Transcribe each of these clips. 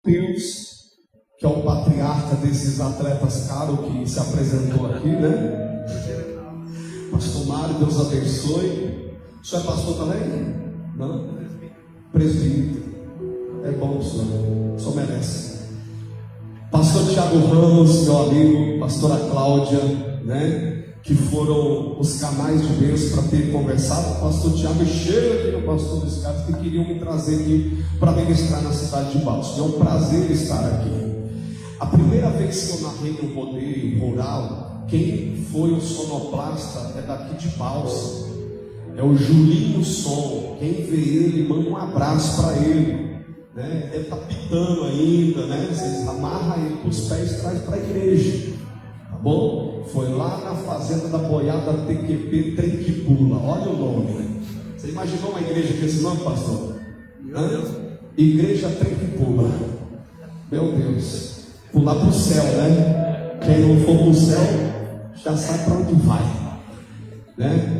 Deus, que é o patriarca desses atletas caros que se apresentou aqui, né? Pastor Mário, Deus abençoe. O senhor é pastor também? Não? Presbítero. É bom, o senhor merece. Pastor Tiago Ramos, meu amigo, pastora Cláudia, né? Que foram os canais de Deus para ter conversado com o pastor Tiago e cheio aqui no pastor dos caras que queriam me trazer aqui para ministrar na cidade de Balsas. É um prazer estar aqui. A primeira vez que eu narrei no rodeio rural, quem foi o sonoplasta é daqui de Balsas. É o Julinho Som. Quem vê ele, manda um abraço para ele. Né? Ele está pitando ainda, né? Vocês amarram ele com os pés e traz para a igreja. Tá bom? Foi lá na fazenda da boiada TQP Trem que Pula. Olha o nome, né? Você imaginou uma igreja com esse nome, pastor? Igreja Trem que Pula. Meu Deus. Pular para o céu, né? Quem não for para o céu já sabe para onde vai, né?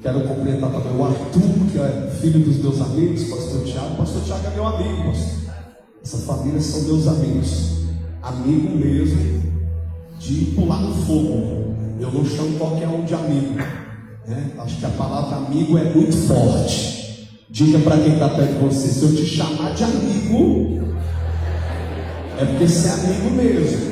Quero cumprimentar também o Arthur, que é filho dos meus amigos, pastor Tiago. Pastor Tiago é meu amigo, pastor. Essa família são meus amigos. Amigo mesmo de pular no fogo. Eu não chamo qualquer um de amigo, né? Acho que a palavra amigo é muito forte. Diga para quem está perto de você: se eu te chamar de amigo, é porque você é amigo mesmo.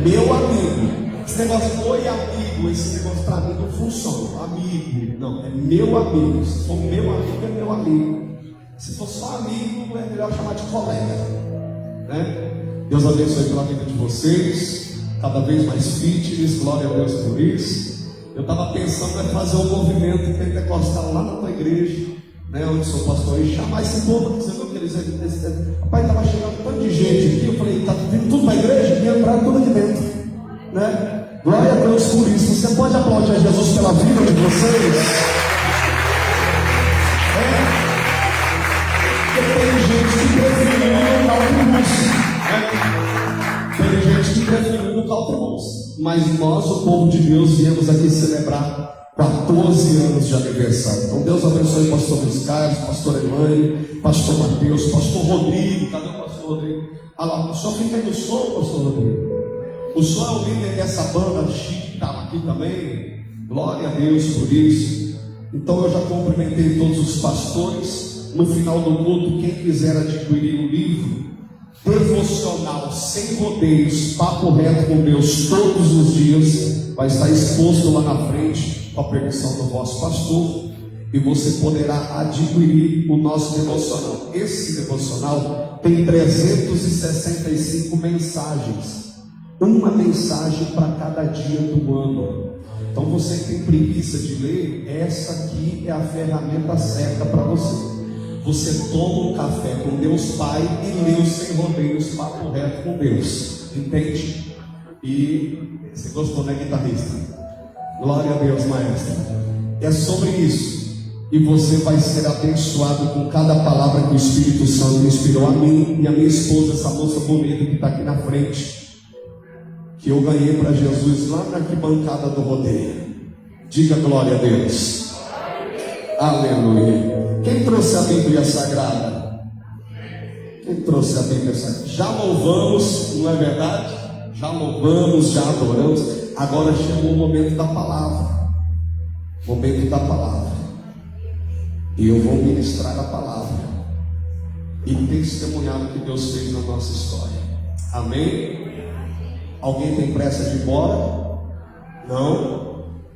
Meu amigo. Esse negócio de oi amigo, esse negócio para mim não funciona. Amigo, não, é meu amigo. Se for meu amigo, é meu amigo. Se for só amigo, é melhor chamar de colega, né? Deus abençoe pela vida de vocês, cada vez mais fitness, glória a Deus por isso. Eu estava pensando em fazer um movimento pentecostal lá na tua igreja, né, onde sou pastor, e chamar esse povo, você viu que eles rapaz, estava chegando um tanto de gente aqui, eu falei, está vindo tudo para a igreja? E entraram tudo aqui dentro, né? Glória a Deus por isso. Você pode aplaudir a Jesus pela vida de vocês? Tem gente que preferiu no caldo. Tem gente que preferiu no caldo. Mas nós, o povo de Deus, viemos aqui celebrar 14 anos de aniversário. Então Deus abençoe o pastor Luiz Carlos, pastor Elaine, pastor Mateus, pastor Rodrigo. Cadê o pastor Rodrigo? Ah lá, só fica aí no som, pastor Rodrigo. O senhor é o líder dessa banda chique que estava aqui também. Glória a Deus por isso. Então eu já cumprimentei todos os pastores. No final do culto, quem quiser adquirir o livro Devocional Sem Rodeios, Papo Reto com Deus todos os dias, vai estar exposto lá na frente, com a permissão do vosso pastor, e você poderá adquirir o nosso devocional. Esse devocional tem 365 mensagens, uma mensagem para cada dia do ano. Então você que tem preguiça de ler, essa aqui é a ferramenta certa para você. Você toma um café com Deus Pai e lê os Sem Rodeios, Papo Reto com Deus. Entende? E você gostou, né, guitarrista? Glória a Deus, maestro. É sobre isso. E você vai ser abençoado com cada palavra que o Espírito Santo inspirou a mim e a minha esposa, essa moça bonita que está aqui na frente, que eu ganhei para Jesus lá na arquibancada do rodeio. Diga glória a Deus. Aleluia. Quem trouxe a Bíblia Sagrada? Quem trouxe a Bíblia Sagrada? Já louvamos, não é verdade? Já louvamos, já adoramos. Agora chegou o momento da palavra. Momento da palavra. E eu vou ministrar a palavra e testemunhar o que Deus fez na nossa história. Amém? Alguém tem pressa de ir embora? Não?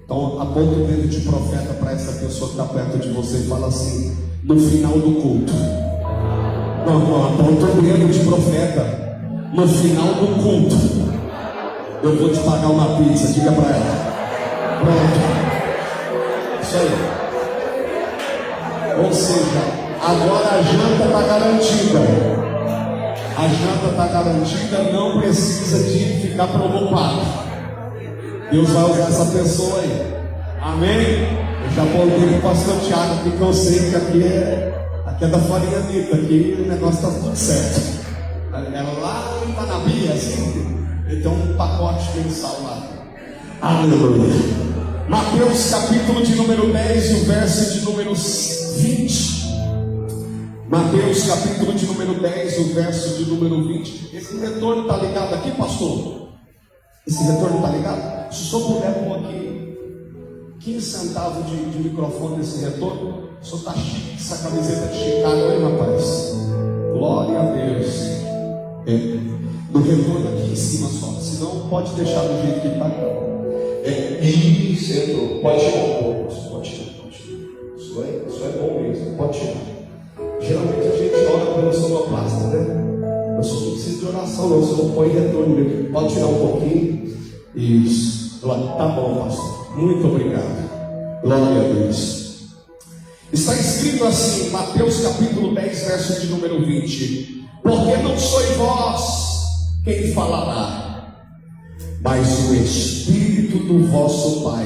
Então aponta o dedo de profeta para essa pessoa que está perto de você e fala assim: no final do culto. Não, aponta o dedo de profeta. No final do culto eu vou te pagar uma pizza. Diga para ela. Pronto. Isso aí. Ou seja, agora a janta está garantida. A janta está garantida, não precisa de ficar preocupado. Deus vai usar essa pessoa aí. Amém? Eu já voltei para o pastor Tiago, porque eu sei que aqui é da farinha Anitta, aqui o negócio está tudo certo. É lá em Panabi, assim, ele tem um pacote mensal lá. Aleluia. Mateus capítulo de número 10 e o verso de número 20. Mateus capítulo de número 10, o verso de número 20. Esse retorno está ligado aqui, pastor? Esse retorno está ligado? Se o senhor puder pôr aqui 15 centavos de microfone nesse retorno, o senhor está chique, essa camiseta de Chicago, hein, rapaz? Glória a Deus. No retorno aqui em cima só, senão pode deixar do jeito que está. Isso, entrou. Pode tirar um pouco, pode tirar. Isso é bom mesmo, pode tirar. Geralmente a gente ora pelo sonoplasta, né? Eu só não preciso de oração, não, só põe retorno mesmo. Pode tirar um pouquinho. Isso. Tá bom, pastor. Muito obrigado. Glória a Deus. Está escrito assim, Mateus capítulo 10, verso de número 20: porque não sois vós quem falará, mas o Espírito do vosso Pai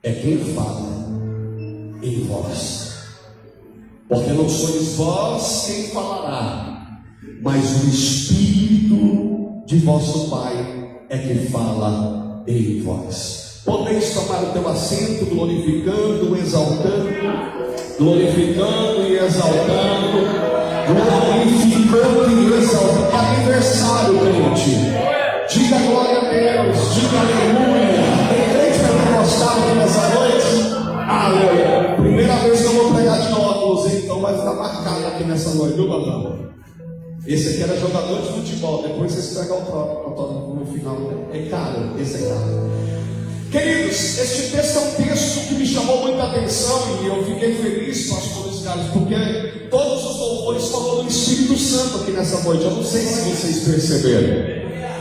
é quem fala em vós. Porque não sois vós quem falará, mas o Espírito de vosso Pai é quem fala em vós. Podeis tomar o teu assento, glorificando, exaltando, glorificando e exaltando, glorificando e exaltando. Aniversário, crente. Diga glória a Deus, diga aleluia. Tem crente pentecostal aqui nessa noite? Aleluia. Primeira vez que eu vou pregar de óculos, então vai ficar marcado aqui nessa noite, viu, Badão? Esse aqui era jogador de futebol, depois vocês pegam o próprio no final. É caro, esse é caro. Queridos, este texto é um texto que me chamou muita atenção e eu fiquei feliz, pastores Carlos, porque todos os louvores falam do Espírito Santo aqui nessa noite. Eu não sei se vocês perceberam.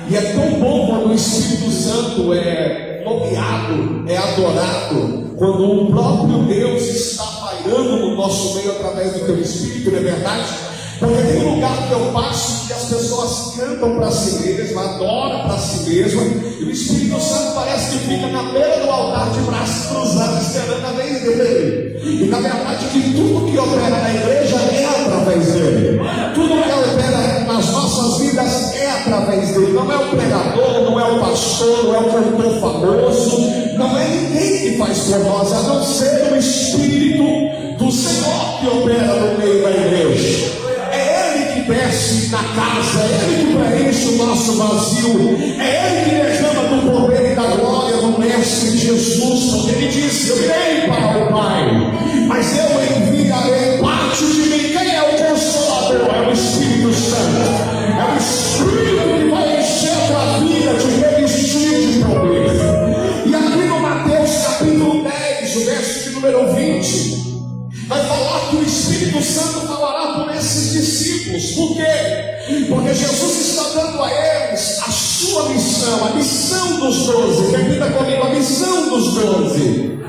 E é tão bom quando o Espírito Santo é nomeado, é adorado, quando o próprio Deus está pairando no nosso meio através do teu Espírito, não é verdade? Porque tem um lugar que eu passo que as pessoas cantam para si mesmas, adoram para si mesmas, e o Espírito Santo parece que fica na beira do altar de braços cruzados, esperando a vez dele. E na verdade que tudo que opera na igreja é através dele. Tudo que opera nas nossas vidas é através dele. Não é o pregador, não é o pastor, não é o cantor famoso, não é ninguém que faz por nós, a não ser o Espírito do Senhor que opera no meio da igreja. Desce na casa, é Ele que preenche o nosso vazio, é Ele que derrama do poder e da glória do Mestre Jesus, porque Ele disse: eu irei para o Pai, mas eu enviarei parte de mim. Quem é o Consolador? É o Espírito Santo, é o Espírito que vai encher a tua vida de revestir de poder. E aqui no Mateus capítulo 10, o verso de número 20, vai falar que o Espírito Santo falará por esses discípulos. Por quê? Porque Jesus está dando a eles a sua missão, a missão dos 12. Repita comigo, a missão dos 12.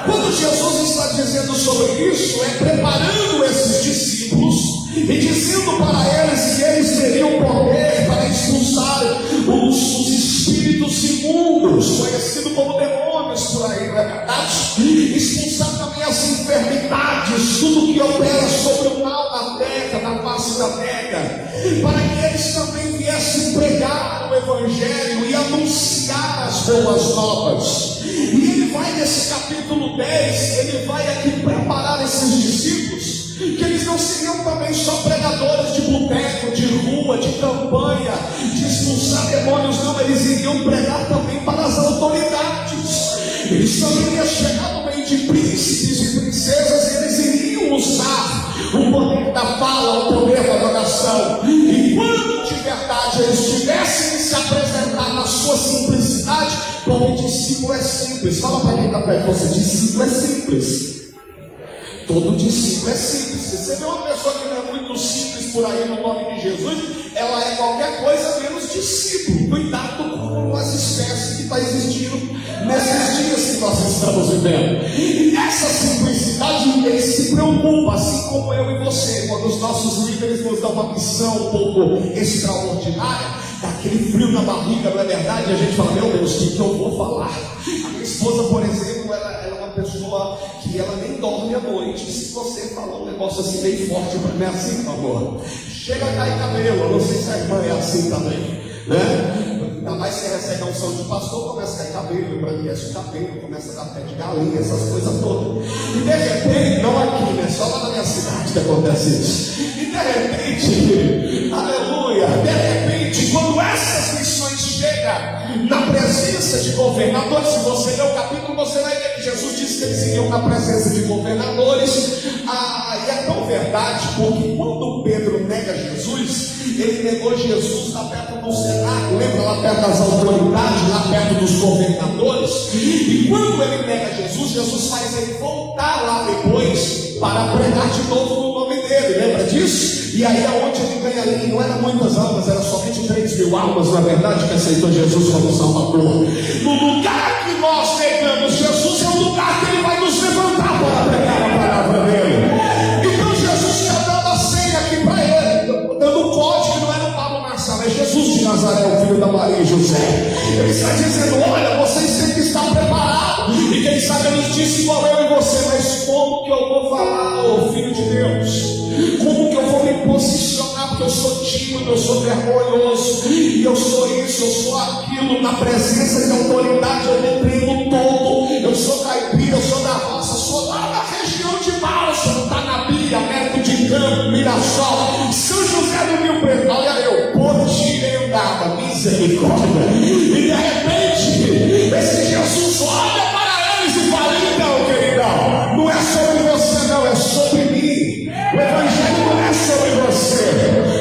Quando Jesus está dizendo sobre isso, é preparando esses discípulos e dizendo para eles que eles teriam poder para expulsar os espíritos imundos, conhecidos como demônios por aí, não é verdade? Expulsar também as enfermidades, tudo que opera sobre o mal na terra, na face da terra, para que eles também viessem pregar o Evangelho e anunciar as boas novas. E ele vai nesse capítulo 10, ele vai aqui preparar esses discípulos, que eles não seriam também só pregadores de boteco, de rua, de campanha, de expulsar demônios, não, eles iriam pregar também para as autoridades. Eles também iam chegar no meio de príncipes e princesas, e eles iriam usar o poder da fala, o poder da adoração. E quando de verdade eles tivessem que se apresentar na sua simplicidade, porque discípulo é simples. Fala para quem está perto de você: discípulo é simples. Todo discípulo é simples. Se você vê uma pessoa que não é muito simples por aí no nome de Jesus, ela é qualquer coisa menos discípulo. Cuidado com as espécies que estão existindo nesses dias que nós estamos vivendo. E essa simplicidade, ninguém se preocupa, assim como eu e você, quando os nossos líderes nos dão uma missão um pouco extraordinária, dá aquele frio na barriga, não é verdade? E a gente fala: meu Deus, o que eu vou falar? A minha esposa, por exemplo, ela é uma pessoa que ela nem dorme à noite. Se você falar um negócio assim bem forte para mim, é assim, por favor, chega a cair cabelo. Eu não sei se a irmã é assim também, né? Ainda rapaz, você recebe a unção de pastor, começa a cair cabelo, embranquece o cabelo, começa a dar pé de galinha, essas coisas todas. E de repente, não aqui, né? Só lá na minha cidade que acontece isso. E de repente, aleluia, de repente, quando essas missões chegam na presença de governadores, se você ler o capítulo, você vai ver que Jesus disse que eles iriam na presença de governadores. E é tão verdade, porque quando Pedro nega Jesus, ele negou Jesus lá perto do Senado, lembra, lá perto das autoridades, lá perto dos governadores. E quando ele nega Jesus, Jesus faz ele voltar lá depois para pregar de novo no nome dele, lembra disso? E aí aonde ele ganha ali, não eram muitas almas, era somente 3.000 almas, na verdade, que aceitou Jesus como Salvador. No lugar que nós negamos Jesus, é o lugar que ele vai nos levantar para pregar a palavra dele. Então Jesus está dando a senha aqui para ele, dando o código, não era o Pablo Marçal, é Jesus de Nazaré, o filho da Maria e José. Ele está dizendo, olha, vocês têm que estar preparados. E quem sabe ele disse igual eu e você, mas como que eu vou falar, ô filho de Deus? Como que eu vou me posicionar? Porque eu sou tímido, eu sou vergonhoso, e eu sou isso, eu sou aquilo. Na presença de autoridade eu repreendo todo. Eu sou caipira, eu sou da roça, sou lá da região de Bálsamo, Tanabia, Método de Campo, Mirassol, São José do Rio Preto. Olha eu, por direito dava misericórdia. E de repente, esse Jesus olha para eles e fala, então, queridão, não é sobre você não, é sobre mim. O evangelho não é sobre você.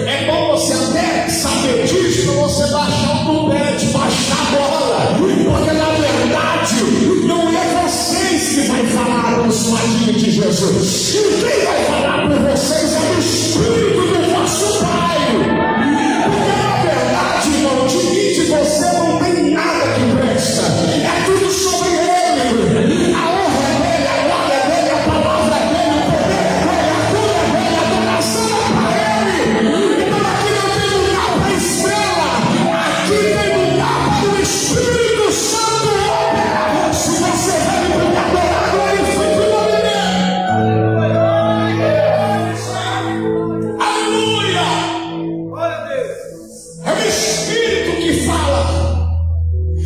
É bom você até saber disso, para você baixar o tubete, baixar a bola. Porque na verdade, não é vocês que vai falar nos ladinhos de Jesus. Quem vai falar por vocês é o Espírito do vosso Pai. Porque na verdade, irmão, de mim e de você não tem nada que presta. É tudo sobre Ele. A honra é dele, a glória é dele, a palavra é dele, o poder é dele, a cura é dele, a adoração é para Ele. Então aqui não tem lugar para estrela, aqui tem lugar para o Espírito Santo operar. Se você vai me adorar, glorifique o nome dele. Aleluia! É o Espírito que fala.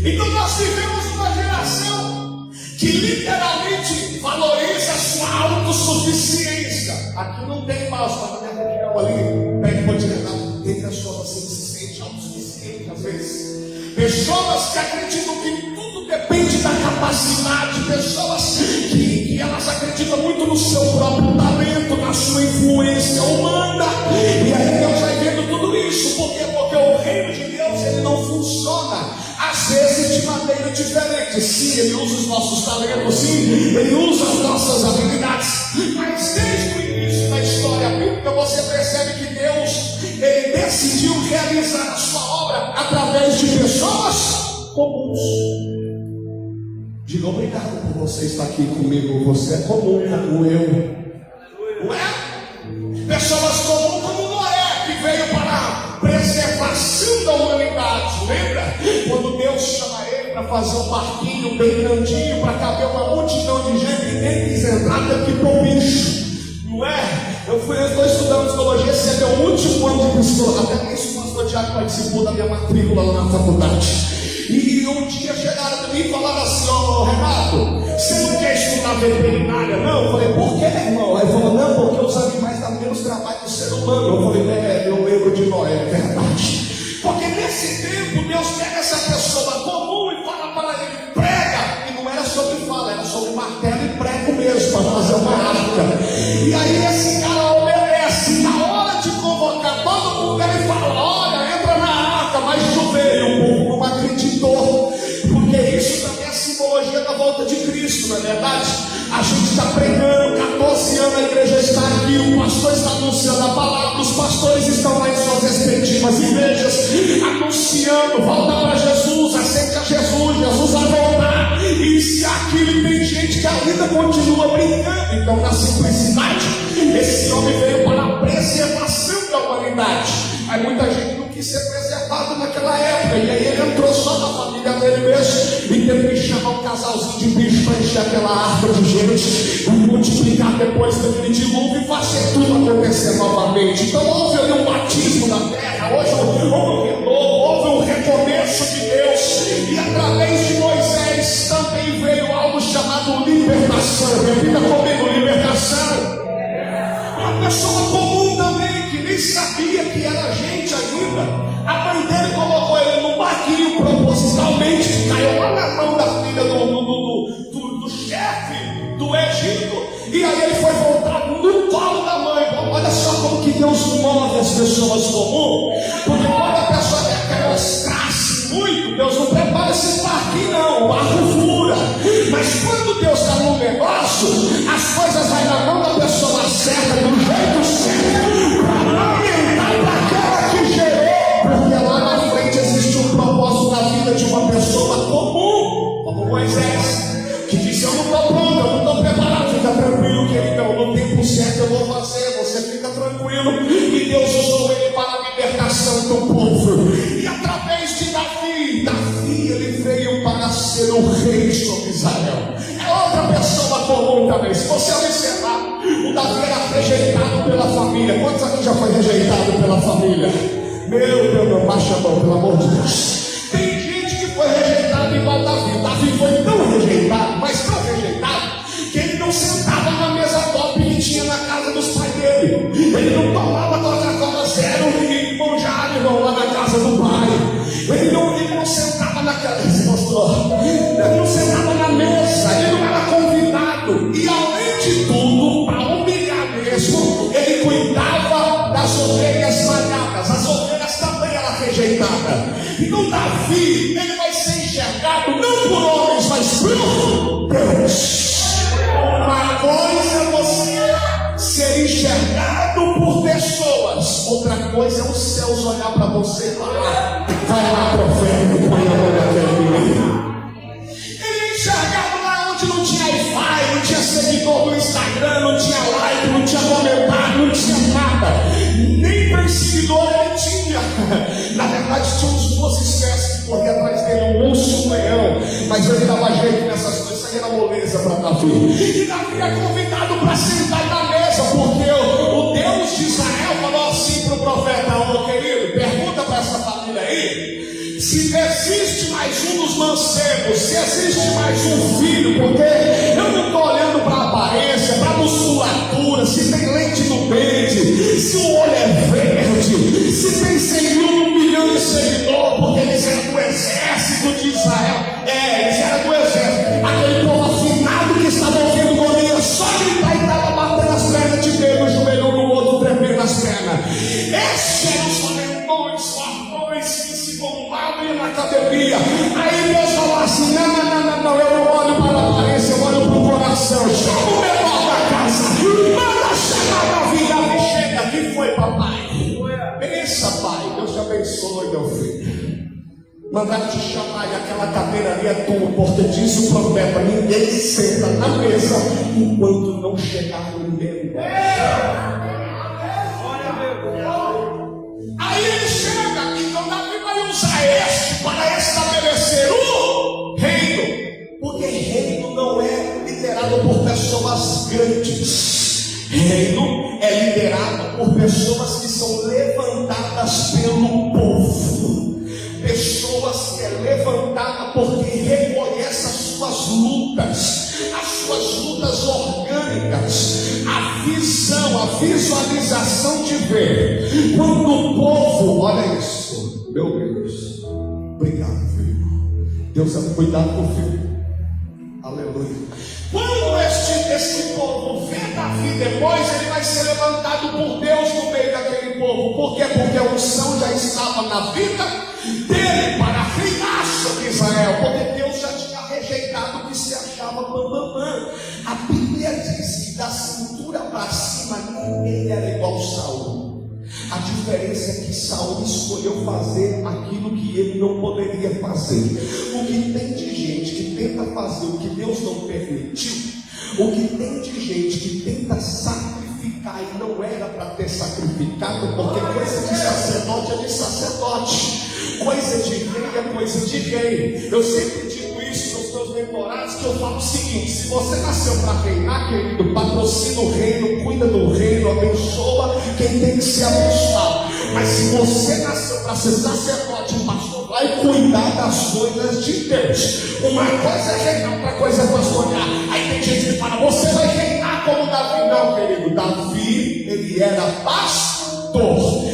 Então nós vivemos uma geração que literalmente valoriza a sua autossuficiência. Aqui não tem mais, mas na minha região ali, pede para tirar, tem pessoas assim que se sentem autossuficientes às vezes. Pessoas que acreditam que tudo depende da capacidade, pessoas que elas acreditam muito no seu próprio talento, na sua influência humana. E aí Deus vai vendo tudo isso, porque o reino de Deus ele não funciona às vezes de maneira diferente. Sim, ele usa os nossos talentos, sim, ele usa as nossas habilidades, mas desde o início da história bíblica você percebe que Deus ele decidiu realizar a sua obra através de pessoas comuns. Diga obrigado por você estar aqui comigo. Você é comum como eu, não é? Pessoas comuns como Noé, que veio para a preservação da humanidade. Lembra? Quando Deus chama ele para fazer um barquinho bem grandinho, para caber uma multidão de gente, ninguém quis entrar, teve que pôr bicho, não é? Eu estou estudando psicologia, esse é meu último ano de psicologia. Até isso o pastor Tiago participou da minha matrícula lá na faculdade. E um dia chegaram para mim e falaram assim, ó, Renato, você não quer estudar veterinária não? Eu falei, por que, irmão? Aí ele falou, não, porque os animais dão menos trabalho do ser humano. Eu falei, eu lembro de Noé, é verdade. Porque nesse tempo Deus pega essa pessoa comum e fala para ele, prega. E não era sobre fala, era sobre martelo e prego mesmo, para fazer uma arca. E aí esse cara obedece. Na hora de convocar todo mundo, ele fala, olha, entra na arca, mas choveu. O povo não acreditou, porque isso também é a simbologia da volta de Cristo, não é verdade? A gente está pregando, 14 anos a igreja está aqui, o pastor está anunciando a palavra, os pastores estão lá em suas respectivas igrejas, anunciando, volta para Jesus, aceite a Jesus, Jesus vai voltar. E se aquilo tem gente que ainda continua brincando, então na simplicidade, esse homem veio para a preservação da humanidade. Aí muita gente não quis ser preservado naquela época, e aí ele entrou só na família dele mesmo, e teve que chamar um casalzinho de bicho para encher aquela arca de gente, e multiplicar depois daquele dilúvio e fazer tudo acontecer novamente. Então houve ali um batismo na terra, hoje houve um renovo, houve um recomeço de Deus. ele foi voltado no colo da mãe. Olha só como que Deus move as pessoas comuns. Porque quando a pessoa quer mostrar-se muito, Deus não prepara esse barquinho não, o barco fura. Mas quando Deus está no negócio, as coisas vai na mão da pessoa certa, do jeito certo, para aumentar para aquela que gerou. Porque lá na frente existe um propósito na vida de uma pessoa comum, como Moisés, que disse: eu não estou pronto, eu não estou preparado. Fica tranquilo, queridão, no tempo certo eu vou fazer, você fica tranquilo. E Deus usou ele para a libertação do povo. E através de Davi ele veio para ser o rei sobre Israel. É outra pessoa comum também. Se você observar, o Davi era rejeitado pela família. Quantos aqui já foi rejeitado pela família? Meu Deus, não baixa a mão, pelo amor de Deus. Tem gente que foi rejeitado igual Davi. Davi foi tão rejeitado, mas tão rejeitado, que ele não sentava na mesa top que tinha na casa dos pais dele. Ele não tomava Coca-Cola zero e manjado, irmão, lá na casa do pai. Ele não sentava naquela. Ele não sentava na mesa, ele não era convidado. E além de tudo, para humilhar mesmo, ele cuidava das ovelhas malhadas. As ovelhas também eram rejeitadas. Então Davi, ele vai ser enxergado não por homens, mas por Deus. Uma coisa é você ser enxergado por pessoas, outra coisa é os céus olhar para você e falar: vai lá, profeta, põe a mão naquele menino. Ele é enxergado lá onde não tinha Wi-Fi, não tinha seguidor no Instagram, não tinha like, não tinha comentário, não tinha nada, nem perseguidor ele tinha. Na verdade tinha uns duas espécies que corriam atrás dele, um urso e um leão, mas ele dava jeito nessas coisas. Isso aí era moleza para Davi. E Davi é convidado para sentar na mesa, porque o Deus de Israel falou assim para o profeta: ô querido, pergunta para essa família aí se existe mais um dos mancebos, se existe mais um filho, porque eu não estou olhando para a aparência, para a musculatura, se tem lente no dente, se o olho é verde, se tem 100 milhões de seguidores, porque eles eram do exército de Israel. Eles eram do exército, aquele povo afinado que estava ouvindo Golias só gritar e estava batendo as pernas de medo, o joelho no outro, tremendo as pernas. Esses eram os valentões, fortões que se bombavam na academia. Aí Deus falou assim: não, eu não olho para a aparência, eu olho para o coração. Chama o menor da casa, manda chamar Davi, chega. Que foi, papai? Pensa, pai, Deus te abençoe, meu filho. Mandaram te chamar e aquela cadeira ali é tua, porque diz o profeta: ninguém senta na mesa enquanto não chegar o meu. Aí ele chega, então Davi vai usar este para estabelecer o reino, porque reino não é liderado por pessoas grandes. Reino é liderado por pessoas que são levantadas pelo povo. Pessoas que é levantada porque reconhece as suas lutas orgânicas, a visão, a visualização de ver. Quando o povo, olha isso, meu Deus, obrigado, filho. Deus é cuidado com o filho. Aleluia. Quando este povo vê Davi depois, ele vai ser levantado por Deus no meio daquele povo. Por quê? Porque a unção já estava na vida dele para reinar sobre Israel. Porque Deus já tinha rejeitado o que se achava bambambam. A Bíblia diz que da cintura para cima ninguém era igual Saul. A diferença é que Saul escolheu fazer aquilo que ele não poderia fazer. O que tem de gente que tenta fazer o que Deus não permitiu, o que tem de gente que tenta sacrificar e não era para ter sacrificado, porque coisa de sacerdote é de sacerdote, coisa de rei é coisa de rei. Eu sempre digo isso nos meus mentorados, que eu falo o seguinte: se você nasceu para reinar, querido, patrocina o reino, cuida do reino, abençoa quem tem que ser abençoado. Mas se você nasceu para ser sacerdote, pastor, vai cuidar das coisas de Deus. Uma coisa é reinar, outra coisa é pastorear. Aí tem gente que fala: você vai reinar como Davi. Não, querido, Davi, ele era pastor.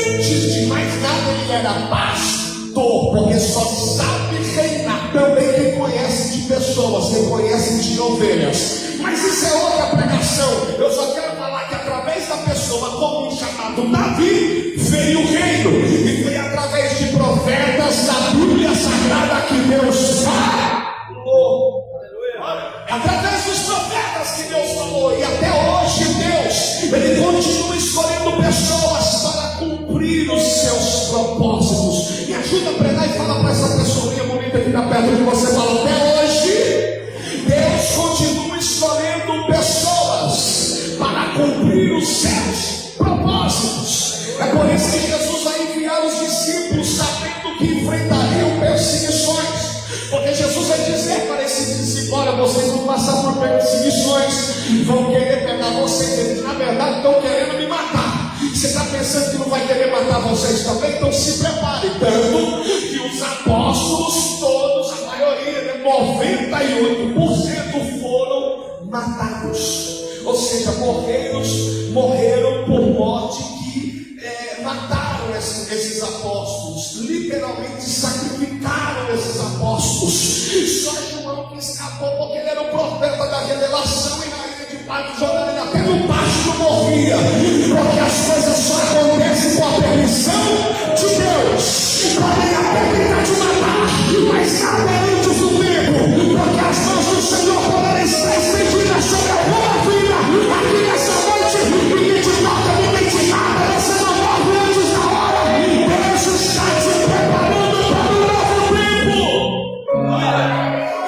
Antes de mais nada, ele era pastor, porque só sabe reinar também quem conhece de pessoas, quem conhece de ovelhas. Mas isso é outra pregação. pregação. Eu só quero falar que através da pessoa comum chamado Davi, veio o reino. E foi através de profetas da Bíblia Sagrada que Deus falou. É através dos profetas que Deus falou. E até hoje Deus, Ele continua escolhendo pessoas para cumprir os seus propósitos. Me ajuda a pregar e fala para essa pessoinha bonita que está perto de você. Fala, até hoje Deus continua escolhendo pessoas para cumprir os seus propósitos. É por isso que Jesus vai enviar os discípulos sabendo que enfrentariam perseguições. Porque Jesus vai dizer para esses discípulos: olha, vocês vão passar por perseguições, vão querer pegar vocês. Eles na verdade estão querendo me matar. Você está pensando que não vai querer matar vocês também? Então se prepare. Tanto que os apóstolos todos, a maioria, 98% foram matados. Ou seja, morreram por morte que mataram esses apóstolos. Literalmente sacrificaram esses apóstolos. Só João que escapou porque ele era o profeta da revelação. E na ilha de Patmos, Jordão, ele até no pasto morria. Porque as coisas só acontecem com a permissão de Deus. Podem até tentar te matar, mas nada antes do tempo. Porque as mãos do Senhor poderão estar estendidas sobre a tua vida. Aqui nessa noite, ninguém te toca, ninguém te mata. Você não morre antes da hora. Deus está te preparando para um novo tempo.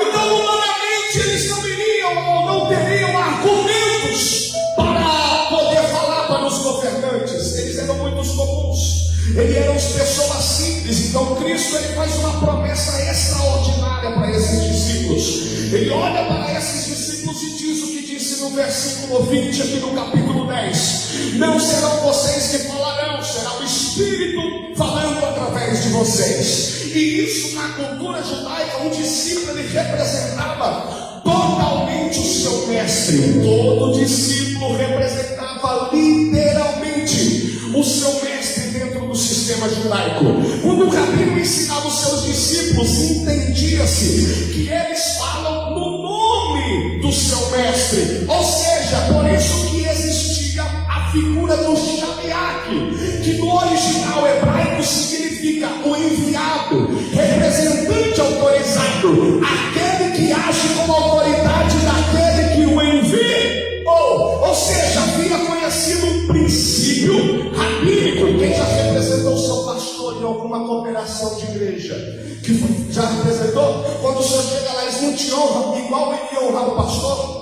Então, humanamente, eles não iriam ou não teriam argumentos para poder falar para os governantes. Eles eram muitos comuns. Eles eram pessoas simples. Então Cristo, ele faz uma promessa extraordinária para esses discípulos. Ele olha para esses discípulos e diz o que disse no versículo 20 aqui no capítulo 10: não serão vocês que falarão, será o Espírito falando através de vocês. E isso, na cultura judaica, um discípulo, ele representava totalmente o seu mestre. Todo discípulo representava literalmente o seu mestre dentro do sistema judaico. Quando o rabino ensinava os seus discípulos, entendia-se que eles falam no nome do seu mestre. Ou seja, por isso que existia a figura do Shaliach, que no original hebraico significa o enviado, representante autorizado, aquele que age com a autoridade daquele que o envia. Ou seja, havia conhecido um princípio rabínico. Quem já representou o seu pastor em alguma cooperação de igreja? Que já representou? Quando o senhor chega lá, eles não te honram igual iriam honrar o pastor.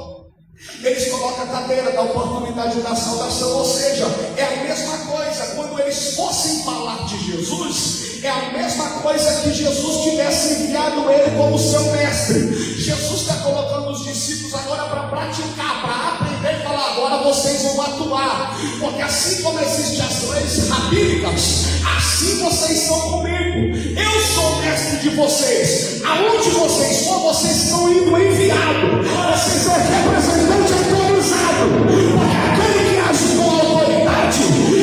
Eles colocam a cadeira da oportunidade da saudação. Ou seja, é a mesma coisa. Quando eles fossem falar de Jesus, é a mesma coisa que Jesus tivesse enviado ele como seu mestre. Jesus está colocando os discípulos agora para praticar, para aprender e falar: agora vocês vão atuar. Porque assim como existem as leis rabínicas, assim vocês estão comigo. Eu sou mestre de vocês. Aonde vocês for, vocês estão indo enviados. Vocês são representantes autorizados. Porque aquele que age com autoridade,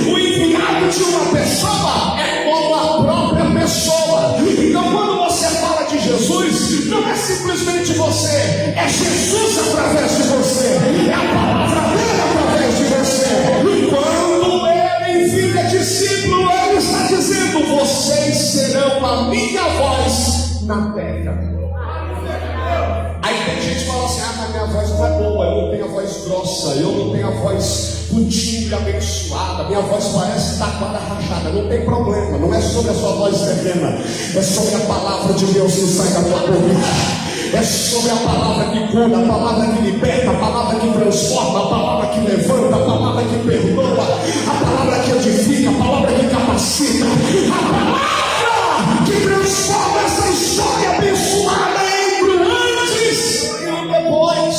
o enviado de uma pessoa é como a própria pessoa. Então quando você fala de Jesus, não é simplesmente você, é Jesus através de você, é a palavra dele através de você. E quando ele envia discípulo, ele está dizendo: vocês serão a minha voz na terra. Aí tem gente que fala assim: ah, mas minha voz não é boa, eu não tenho a voz grossa, eu não tenho a voz com timbre abençoada, minha voz parece taquara rachada. Não tem problema, não é sobre a sua voz terrena, é sobre a palavra de Deus que sai da tua boca. É sobre a palavra que cura, a palavra que liberta, a palavra que transforma, a palavra que levanta, a palavra que perdoa, a palavra que edifica, a palavra que capacita, a palavra que transforma essa história abençoada entre o antes e o depois.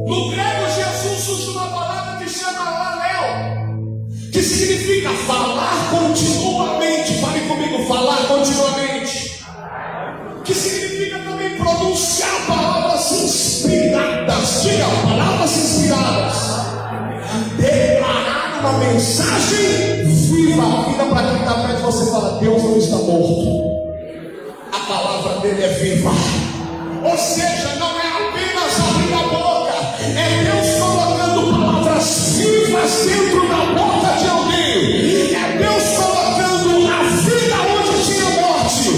No grego, Jesus usa uma palavra que chama lalel, que significa falar continuamente. Fale comigo, falar continuamente. Que significa também pronunciar palavras inspiradas. Diga, palavras inspiradas. Declarar uma mensagem viva. Vira para quem está perto de você e fala: Deus não está morto. A palavra dele é viva. Ou seja, não é apenas a É Deus colocando palavras vivas dentro da boca de alguém. É Deus colocando a vida onde tinha morte.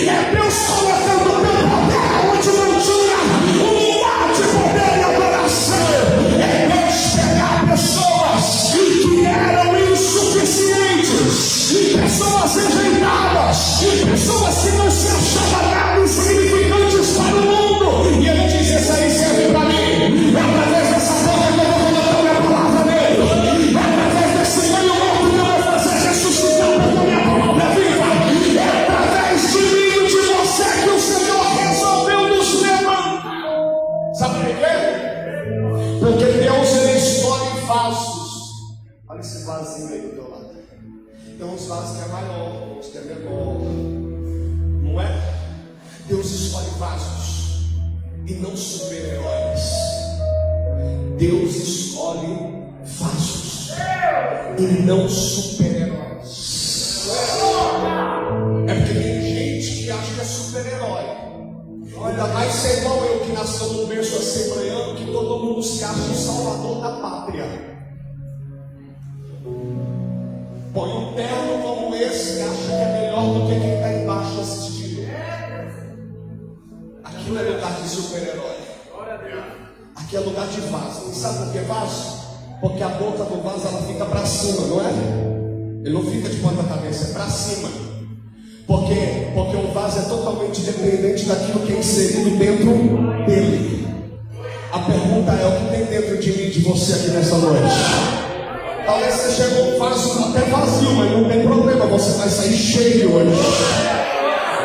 É Deus colocando o teu poder onde não tinha unidade, poder e adoração. É Deus pegar pessoas que eram insuficientes, pessoas rejeitadas, pessoas que não se achavam nada insignificantes para o mundo, e Ele diz: essa aí serve para mim. É através dessa boca que eu vou colocar minha palavra nele. É através desse meio morto que eu vou fazer ressuscitar, porque minha palavra é viva. É através de mim e de você que o Senhor resolveu nos levantar. Sabe por quê? Porque Deus, Ele escolhe vasos. Olha esse vasinho aí do teu lado. Tem uns vasos que é maior, outros que é menor. Não é? Deus escolhe vasos e não super-heróis. Deus escolhe vasos e não super-heróis. É porque tem gente que acha que é super-herói. Ainda mais ser igual eu, que nasceu num berço assembleano, que todo mundo se acha o salvador da pátria. Põe um terno como esse e acha que é melhor do que quem está embaixo assistindo. Aquilo é lugar de super-herói. Aqui é lugar de vaso. E sabe por que vaso? Porque a boca do vaso ela fica para cima, não é? Ele não fica de ponta cabeça, é para cima. Porque o vaso é totalmente dependente daquilo que é inserido dentro dele. A pergunta é: o que tem dentro de mim e de você aqui nessa noite? Talvez você chegou um vaso até vazio, mas não tem problema, você vai sair cheio hoje.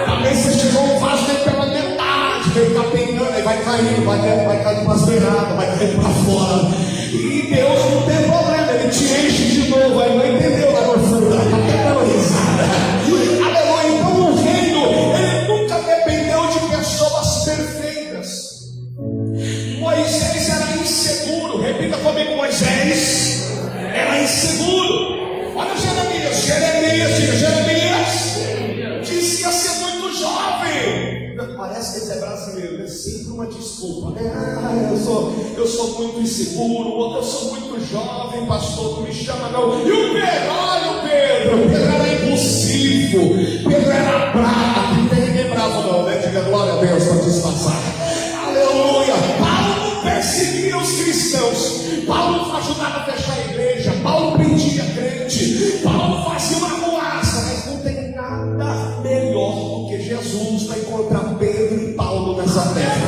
Talvez você chegou um vaso até pela metade, veio capengando, e vai caindo para as beiradas, vai caindo para fora. E Deus não tem problema, Ele te enche de novo. Aí não entendeu lá no fundo, até dando risada. Aleluia. Então o reino, ele nunca dependeu de pessoas perfeitas. Moisés era inseguro. Repita comigo: Moisés era inseguro. Olha Jeremias dizia ser muito jovem. Parece que ele é brasileiro, é sempre uma desculpa, né? Eu sou muito inseguro, ou eu sou muito jovem, pastor, não me chama não. E o Pedro, olha o Pedro era impulsivo, Pedro era bravo, não tem ninguém bravo não, né? Diga glória a Deus para disfarçar. Aleluia. Paulo não perseguia os cristãos, Paulo não ajudava a fechar a igreja, Paulo prendia crente, Paulo fazia uma ruaça, mas não tem nada melhor do que Jesus para encontrar Pedro e Paulo nessa terra.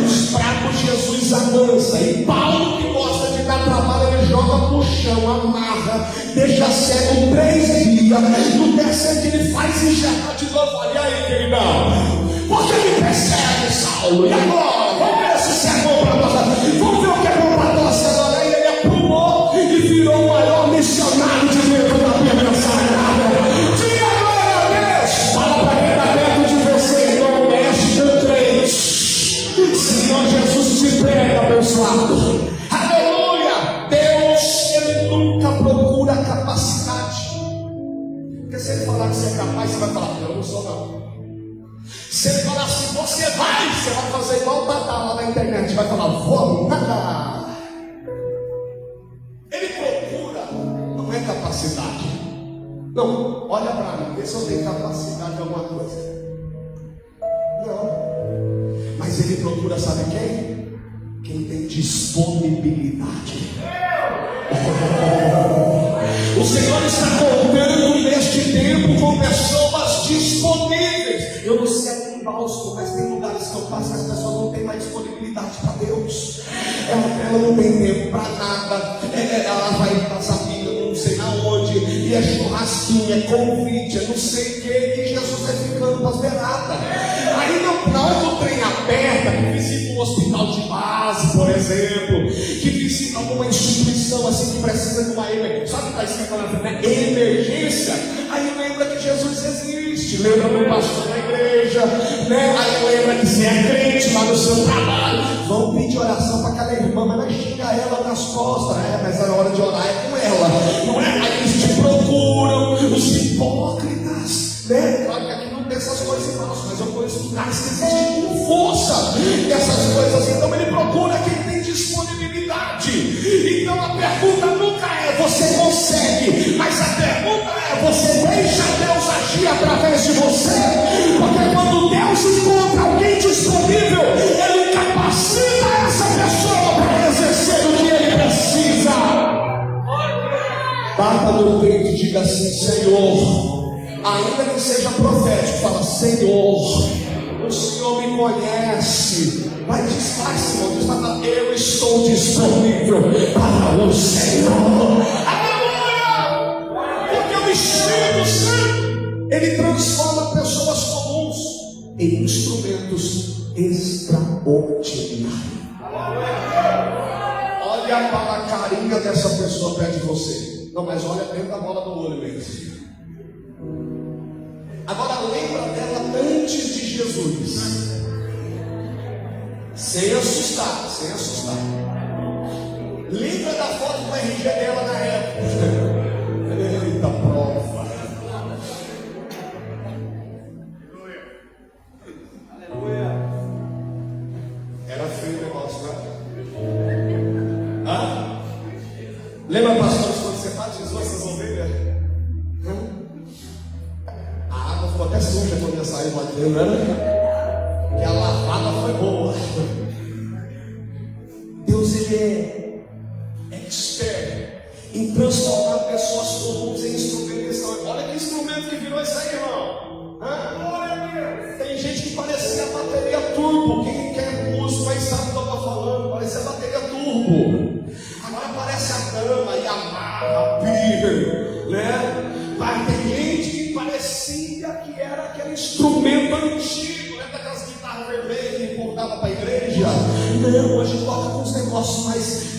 Os fracos Jesus amansa, e Paulo, que gosta de dar trabalho, ele joga pro chão, amarra, deixa cego 3 dias, no terceiro dia ele faz enxergar de novo. Olha aí, queridão, por que me persegue, Saulo? E agora? Vamos ver se isso é bom para nós. Vamos ver o que é bom para nós agora. E ele aprumou e virou o maior missionário de dentro da Bíblia Sagrada. Diga glória a Deus. Fala para quem está perto de você, irmão, mestre do crente. Senhor Jesus te pega, abençoado. Aleluia. Deus, Ele nunca procura capacidade. Porque se Ele falar que você é capaz, você vai falar: eu não sou não. Se Ele falar assim: você vai fazer igual o Tata lá na internet, vai falar: vou nada. Ele procura, não é capacidade. Não, olha para mim, vê se eu tenho capacidade de alguma coisa. Não, mas Ele procura, sabe quem? Quem tem disponibilidade. O Senhor está contando neste tempo com pessoas disponíveis. Eu não sei aqui em Bálsamo, mas tem lugares que eu passo que as pessoas não têm mais disponibilidade para Deus. Ela não tem tempo para nada. Ela vai passar vida não sei aonde, e é churrasquinho, é convite, é não sei o que, e Jesus vai ficando para as beiradas. Aí na hora do trem aperta, que visita um hospital de base, por exemplo, que visita alguma instituição assim que precisa de uma emergência, sabe o que está escrito lá na frente? Emergência. Aí lembra que Jesus existe, lembra do pastor da igreja, né? Aí lembra que você é crente lá no seu trabalho. Vão pedir oração para aquela irmã, mas vai xingar ela nas costas, mas a hora de orar é com ela, não é? Aí eles te procuram, os hipócritas, né? Claro que aqui não tem essas coisas falsas, mas eu conheço lugares que existem com força dessas coisas. Então ele procura quem tem disponibilidade. bata no peito e diga assim: Senhor, ainda que seja profético, fala: Senhor, o Senhor me conhece. Mas desfaz, irmão, diz: eu estou disponível para o Senhor. Aleluia! Porque o Espírito Santo, ele transforma pessoas comuns em instrumentos extraordinários. Olha para a carinha dessa pessoa perto de você. Não, mas olha dentro da bola do olho mesmo. Agora lembra dela antes de Jesus. Sem assustar, sem assustar. Lembra da foto do RG dela na época. Eita prova. Aleluia. Era feio o negócio, né? Lembra, pastor, quando você batizou essas ovelhas? A água ficou até suja quando eu saí batendo, né? Que a lavada foi boa. Deus, ele é expert em transformar pessoas comuns em instrumentos. Olha que instrumento que virou isso aí, irmão. Tem gente que parecia bateria turbo. Quem quer música aí sabe o que eu estou falando. Parecia bateria turbo. Agora parece a dama e a marra, né? Mas tem gente que parecia que era aquele instrumento antigo, né? Daquelas guitarras vermelhas que voltava para a igreja. Não, hoje toca com uns negócios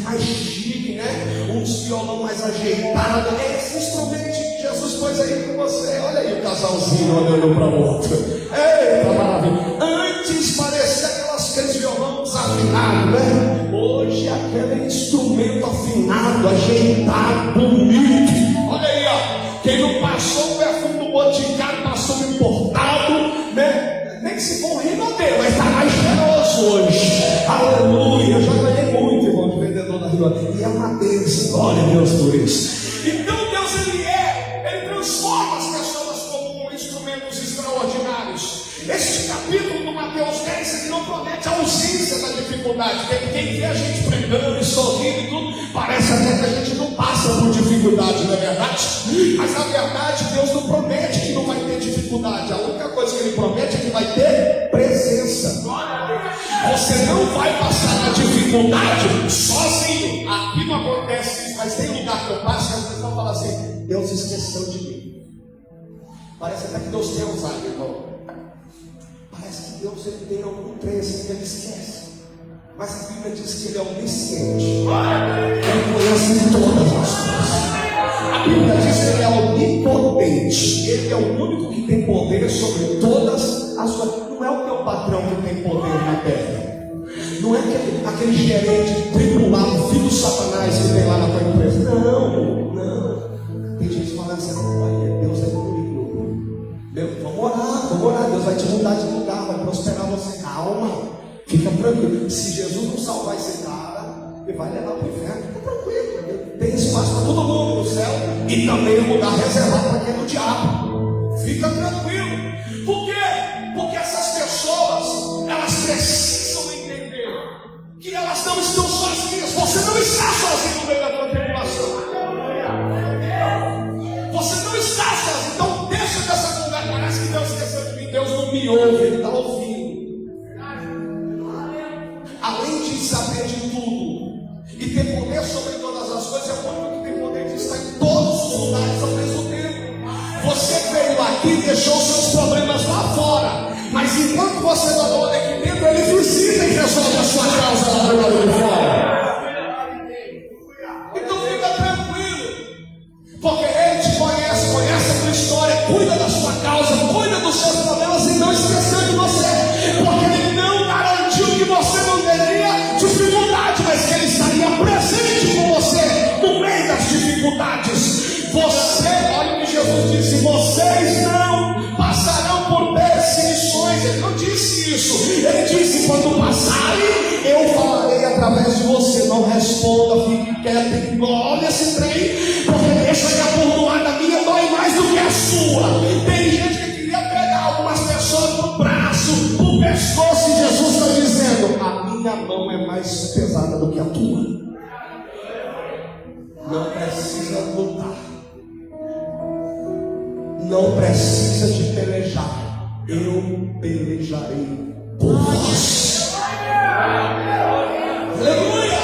mais chique, né? Uns violão mais ajeitados. É esse instrumento que Jesus pôs aí com você. Olha aí o casalzinho olhando para o outro. Eita, maravilha. Antes parecia aqueles violão desafinados, né? Hoje aquele instrumento afinado, ajeitado, bonito. Olha aí, ó. Quem não passou o perfume do Boticário, passou o importado, né? Nem que se for um Rinodê, mas está mais cheiroso hoje. Aleluia. Eu já ganhei muito, irmão, de vendedor da Rinodê. E é uma bênção. Glória a Deus por isso. Então Deus, ele transforma as pessoas como instrumentos extraordinários. Este capítulo do Mateus 10, ele não promete a ausência da dificuldade. Quem vê a gente pregando e sorrindo e tudo, parece até que a gente não passa por dificuldade, não é verdade? Mas na verdade, Deus não promete que não vai ter dificuldade. A única coisa que Ele promete é que vai ter presença. Você não vai passar na dificuldade sozinho. Aqui não acontece isso, mas tem lugar que eu passo e as pessoas falam assim: Deus esqueceu de mim. Parece até que Deus tem Alzheimer, irmão. Parece que Deus, ele tem algum trem assim que ele esquece. Mas a Bíblia diz que ele é onisciente. Ele conhece todas as coisas. A Bíblia diz que ele é onipotente. Ele é o único que tem poder sobre todas as coisas. Não é o teu patrão que tem poder na terra. Não é aquele gerente tribunado, filho do Satanás que tem lá na tua empresa. Não. Tem gente falando assim: olha, Deus é comigo. Vamos orar. Deus vai te mudar de lugar, vai prosperar você. Calma. Fica tranquilo. Se Jesus não salvar esse cara, ele vai levar para o inferno. Fica tranquilo. Tem espaço para todo mundo no céu. E também um lugar reservado para quem é do diabo. Fica tranquilo. Por quê? Porque essas pessoas, elas precisam entender que elas não estão sozinhas. Você não está sozinho no meio da tua tribulação. Você não está sozinho. Então deixa dessa conversa. Parece que Deus esqueceu de mim. Deus não me ouve, Ele está ouvindo. Além de saber de tudo e ter poder sobre todas as coisas, é o único que tem poder de estar em todos os lugares ao mesmo tempo. Você veio aqui e deixou seus problemas lá fora, mas enquanto você não mora aqui dentro, ele visita e resolve a sua causa lá do lado de fora. Então fica tranquilo, porque ele te conhece a tua história, cuida da sua causa, cuida dos seus problemas e não esqueceu de você, porque ele não garantiu que você não teria dificuldade, mas que ele estaria presente com você no meio das dificuldades. Olha o que Jesus disse: vocês não passarão por perseguições. Ele não disse isso. Ele disse: quando passarem, eu falarei através de você. Não responda, fique quieto, engole esse trem, porque deixa que a bordoada minha dói mais do que a sua. Tem gente que queria pegar algumas pessoas no braço, no pescoço, e Jesus está dizendo: a minha mão é mais pesada do que a tua. Não precisa lutar. não precisa de pelejar, eu pelejarei por vós. Aleluia!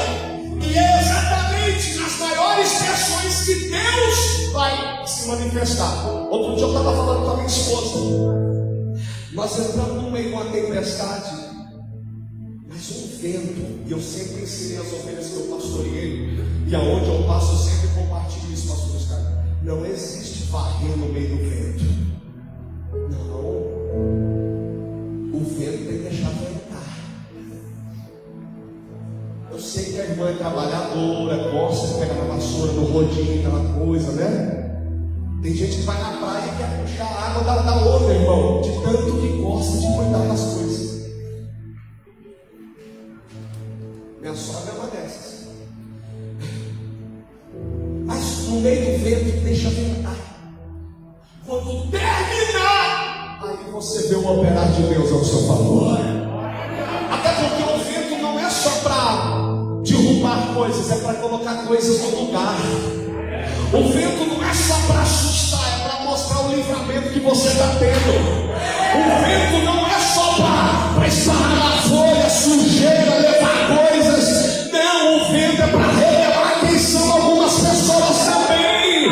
E é exatamente nas maiores pressões que Deus vai se manifestar. Outro dia eu estava falando com a minha esposa. Nós entramos no meio de uma tempestade, mas um vento, e eu sempre ensinei as ovelhas que eu pastoreei, e aonde eu passo eu sempre compartilho isso, pastor Oscar. Não existe varrer no meio do vento. Não. O vento tem que deixar ventar. Eu sei que a irmã é trabalhadora, gosta de pegar na vassoura, no rodinho, aquela coisa, né? Tem gente que vai na praia e quer puxar a água da outra, irmão, de tanto que gosta de cuidar das coisas. Minha sogra é uma dessas. Mas no meio do vento deixa ventar. Quando terminar, aí você vê o operar de Deus ao seu favor. Até porque o vento não é só para derrubar coisas, é para colocar coisas no lugar. O vento não é só para assustar, é para mostrar o livramento que você está tendo. O vento não é só para esparramar a folha, sujeira, levar coisas. Não, o vento é para revelar quem são algumas pessoas também.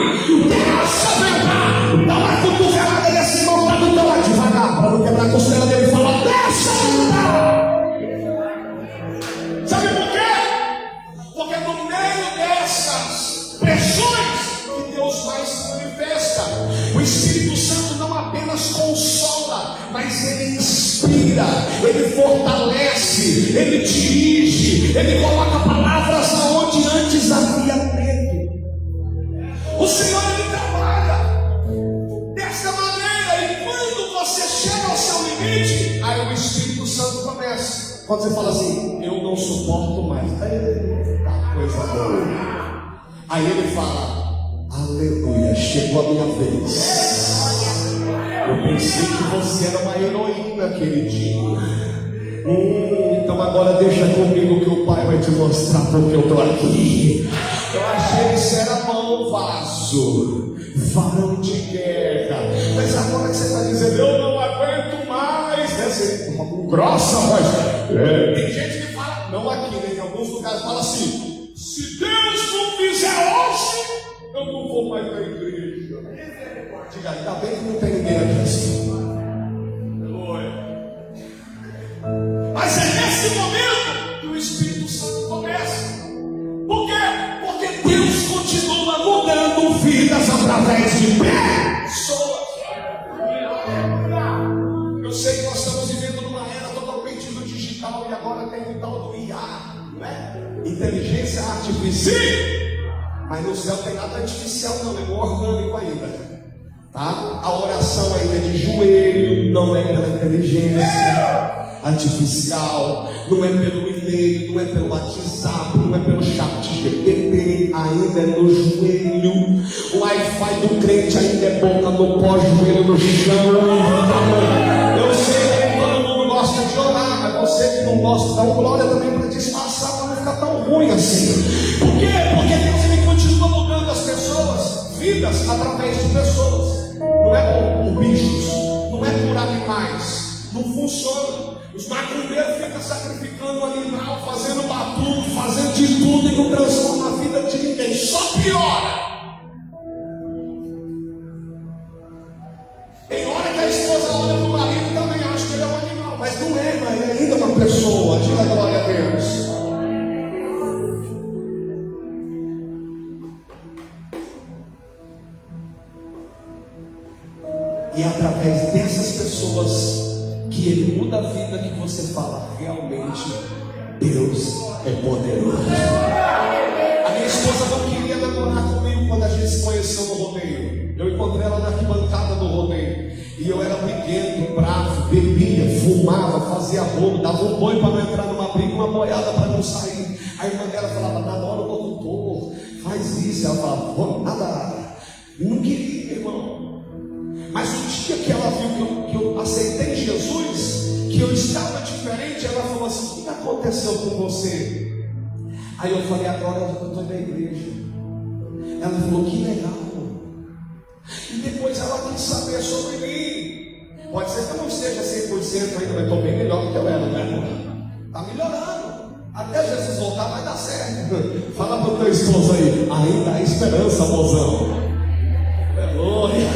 Deixa ventar. Dá uma cotovelada nesse irmão para não dar devagar, para não quebrar a costela dele e falar: deixa ventar. Sabe por quê? Porque no meio dessas pressões Deus mais se manifesta. O Espírito Santo não apenas consola, mas ele inspira, ele fortalece, ele dirige, ele coloca palavras aonde antes havia medo. O Senhor, ele trabalha dessa maneira, e quando você chega ao seu limite, aí o Espírito Santo começa. Quando você fala assim: eu não suporto mais, eita coisa boa. Aí ele fala: aleluia, chegou a minha vez. Eu pensei que você era uma heroína aquele dia. Então agora deixa comigo que o Pai vai te mostrar porque eu estou aqui. Eu achei que você era bom vaso, varão de guerra. Mas agora que você está dizendo: eu não aguento mais, né? Você, grossa voz. Tem gente que fala, não aqui, né? Em alguns lugares fala assim: se Deus não fizer hoje, eu não vou mais na igreja. Diga, ainda bem que não tem ninguém aqui assim. Mas é nesse momento que o Espírito Santo começa. Por quê? Porque Deus continua mudando vidas através de pessoas. Eu sei que nós estamos vivendo numa era totalmente do digital, e agora tem o tal do IA, não é? Inteligência artificial. Mas no céu tem nada artificial não, é orgânico ainda. Tá? A oração ainda é de joelho, não é pela inteligência artificial, não é pelo e-mail, não é pelo WhatsApp, não é pelo chat GPT, ainda é no joelho. O Wi-Fi do crente ainda é boca no pó, joelho no chão. Eu sei que todo mundo gosta de orar, mas você que não gosta, dá uma glória também para disfarçar, para não ficar tão ruim assim. Por quê? Porque Deus ele continua mudando as pessoas, vidas através de pessoas. Não é por bichos, não é por animais, não funciona. Os macumbeiros ficam sacrificando o animal, fazendo batuque, fazendo de tudo e não transforma a vida de ninguém, só piora. Tem hora que a esposa olha para o marido e também acha que ele é um animal, mas não é, mas ele ainda é uma pessoa. Diga glória a Deus. E é através dessas pessoas que ele muda a vida, que você fala: realmente Deus é poderoso. A minha esposa não queria namorar comigo quando a gente se conheceu no rodeio. Eu encontrei ela na arquibancada do rodeio, e eu era briguento, bravo, bebia, fumava, fazia rolo, dava um boi para não entrar numa briga, uma boiada para não sair. A irmã dela falava: namora o condutor, faz isso. Ela falava: vou nada. Não queria, irmão. Mas o dia que ela viu que eu aceitei Jesus, que eu estava diferente, ela falou assim: o que aconteceu com você? Aí eu falei: agora eu estou na igreja. Ela falou: que legal. E depois ela quis saber sobre mim. Pode ser que eu não esteja 100% ainda, mas estou bem melhor do que eu era, né? Está melhorando. Até Jesus voltar vai dar certo. Fala para o teu esposo aí, ainda há esperança, mozão. Aleluia.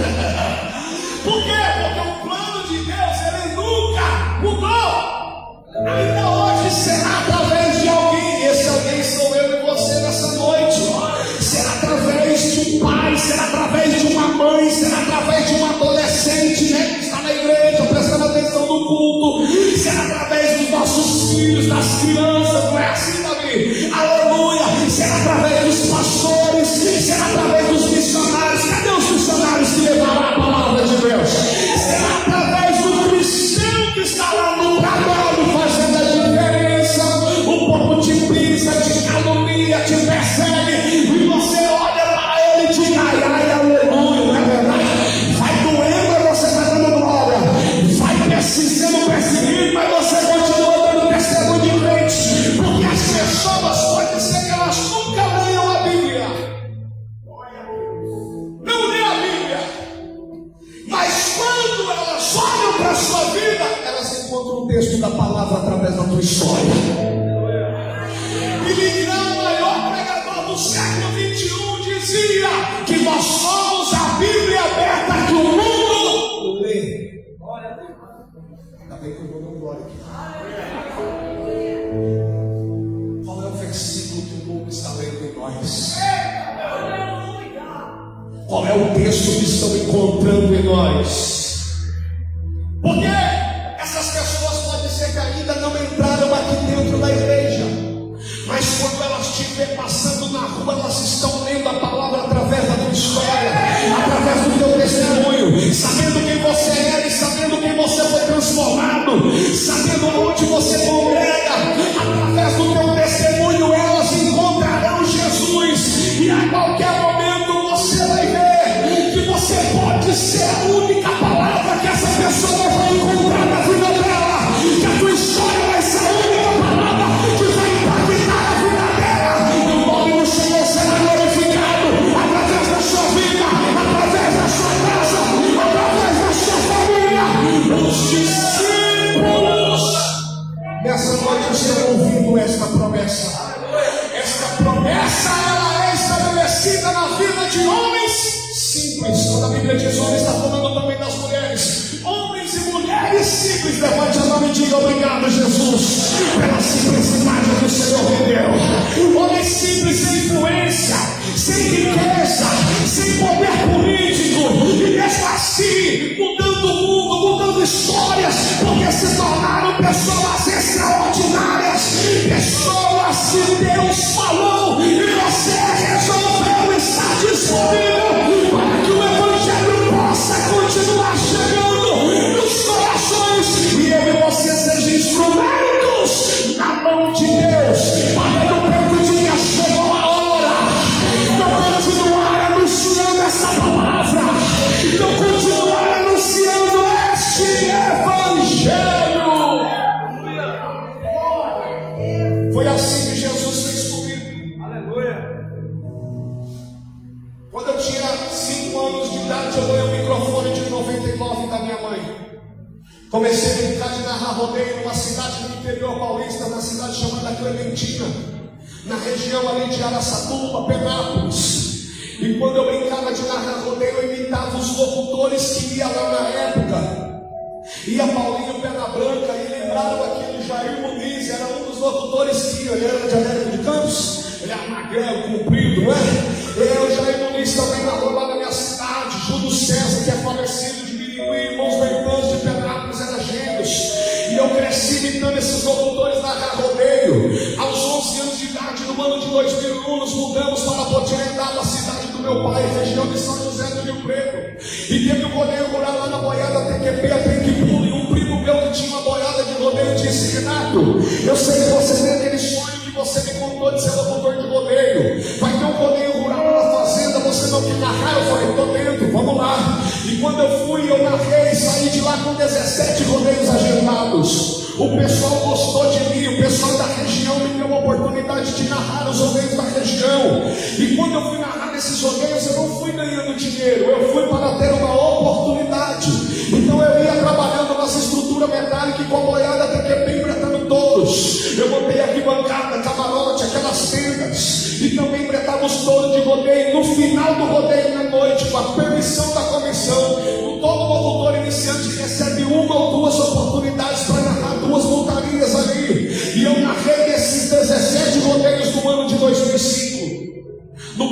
Por quê? Porque o plano de Deus, ele nunca mudou. Ainda hoje será através de alguém. Esse alguém sou eu e você nessa noite. Será através de um pai, será através de uma mãe, será através de um adolescente, né, que está na igreja, prestando atenção no culto. Será através dos nossos filhos, das crianças, não é assim, Davi? Aleluia! Será através dos pastores, será através dos missionários. Cadê os missionários que levaram a palavra de Deus? Será através do cristão que está lá no trabalho fazendo a diferença. O povo te pisa, te calunia, te persegue, e você olha para ele e diz: ai, ai, aleluia, não é verdade? Vai doendo, mas você está dando glória. Vai sendo perseguido, mas você continua dando testemunho de crente. Porque as pessoas, pode ser que elas nunca leiam a Bíblia, não lê a Bíblia, mas quando elas olham para a sua vida, elas encontram o texto da palavra através da tua história. Billy Graham, o maior pregador do século 21, dizia que nós somos a Bíblia aberta que o mundo lê. Ainda bem que eu vou dar glória aqui. Qual é o versículo que o mundo está lendo em nós? Qual é o texto que estão encontrando em nós? Porque essas pessoas podem ser que ainda não entraram aqui dentro da igreja, mas quando elas te vêem passando na rua, elas estão lendo a palavra através da tua história, através do teu testemunho, sabendo quem você era e sabendo quem você foi transformado, sabendo aonde você congrega. Através do teu testemunho elas encontrarão Jesus, e a qualquer momento você vai ver que você pode ser a única palavra que essa pessoa vai encontrar na vida dela, que a tua história vai ser a única palavra que vai impactar a vida dela. O nome do Senhor será glorificado através da sua vida, através da sua casa, através da sua família. Os discípulos nessa noite estão ouvindo esta promessa. Esta promessa, ela é estabelecida na vida de homens simples. Quando a Bíblia diz homens, está falando também das mulheres. Homens e mulheres simples. Levante a mão e diga: obrigado, Jesus, pela simplicidade que o Senhor me deu. Homens simples, sem influência, sem riqueza, sem poder político, e mesmo assim mudando o mundo, mudando histórias, porque se tornaram pessoas extraordinárias, pessoas que Deus falou e você resolveu estar disponível para que o Evangelho possa continuar chegando nos corações, e eu e você sejam instrumentos na mão de Deus, para no tempo de que chegou a hora de continuar anunciando essa palavra, de continuar anunciando este Evangelho. Foi assim que Jesus fez comigo. Aleluia. Quando eu tinha 5 anos de idade, eu ganhei um microfone de 99 da minha mãe. Comecei a brincar de narrar rodeio numa cidade do interior paulista, na cidade chamada Clementina, na região ali de Araçatuba, Penápolis. E quando eu brincava de narrar rodeio, eu imitava os locutores que iam lá na época. Ia Paulinho Pena Branca, e lembraram aquele Jair Muniz, era um dos locutores que ia. Ele era de América de Campos, ele era magrelo, comprido, não é? O Jair Muniz também narrou lá na minha cidade. Júlio César, que é falecido, de Birigui, irmãos Bertãs de Penápolis, eram gêmeos. E eu cresci imitando esses locutores narrar rodeio. Aos 11 anos de idade, no ano de 2001, nos mudamos para Potirendá, da cidade do meu pai, região de São José do Rio Preto. E teve um rodeio rural lá na boiada TQP, a Trenquipulo, e um primo meu que tinha uma boiada de rodeio disse: Renato, eu sei que você tem aquele sonho que você me contou de ser locutor de rodeio. Vai ter um rodeio rural lá na fazenda, você não quer narrar? Eu falei: tô dentro, vamos lá. E quando eu fui, eu narrei, saí de lá com 17 rodeios agendados. O pessoal gostou de mim, o pessoal da região me deu a oportunidade de narrar os rodeios da região. E quando eu fui narrar nesses rodeios, eu não fui ganhando dinheiro, eu fui para ter uma oportunidade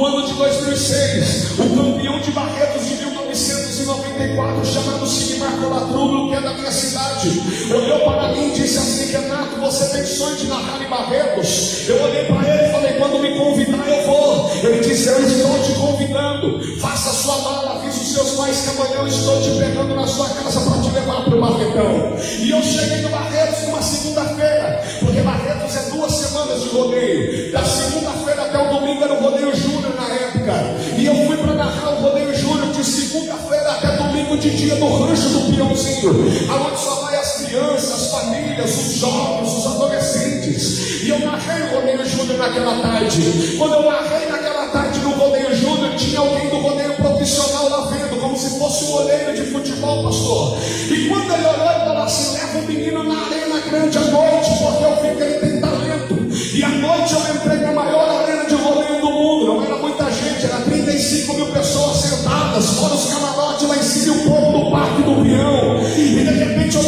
No ano de 2006, o campeão de Barretos de 1994, chamado Sigmar Colatrullo, que é da minha cidade, olhou para mim e disse assim: Renato, você tem sonho de narrar em Barretos? Eu olhei para ele e falei: quando me convidar eu vou. Ele disse: eu estou te convidando, faça sua mala, avise os seus pais que amanhã eu estou te pegando na sua casa para te levar para o Barretão. E eu cheguei no Barretos numa segunda-feira, porque Barretos é 2 semanas de rodeio. Da segunda-feira até o domingo era o rodeio júnior na época, e eu fui para narrar o rodeio júnior de segunda-feira até domingo, de dia do rancho do Peãozinho, aonde só vai as crianças, as famílias, os jovens, os adolescentes. E eu narrei o rodeio júnior naquela tarde. Quando eu narrei naquela tarde no rodeio júnior, tinha alguém do rodeio profissional lá vendo, como se fosse um olheiro de futebol, pastor. E quando ele olhou e falou assim: leva o menino na arena grande à noite, porque eu vi que ele tem talento. E à noite eu entrei na maior arena de rodeio do mundo. Não era muita gente, era 35 mil pessoas sentadas, fora os camarotes lá em cima, o povo do Parque do Peão. E de repente eu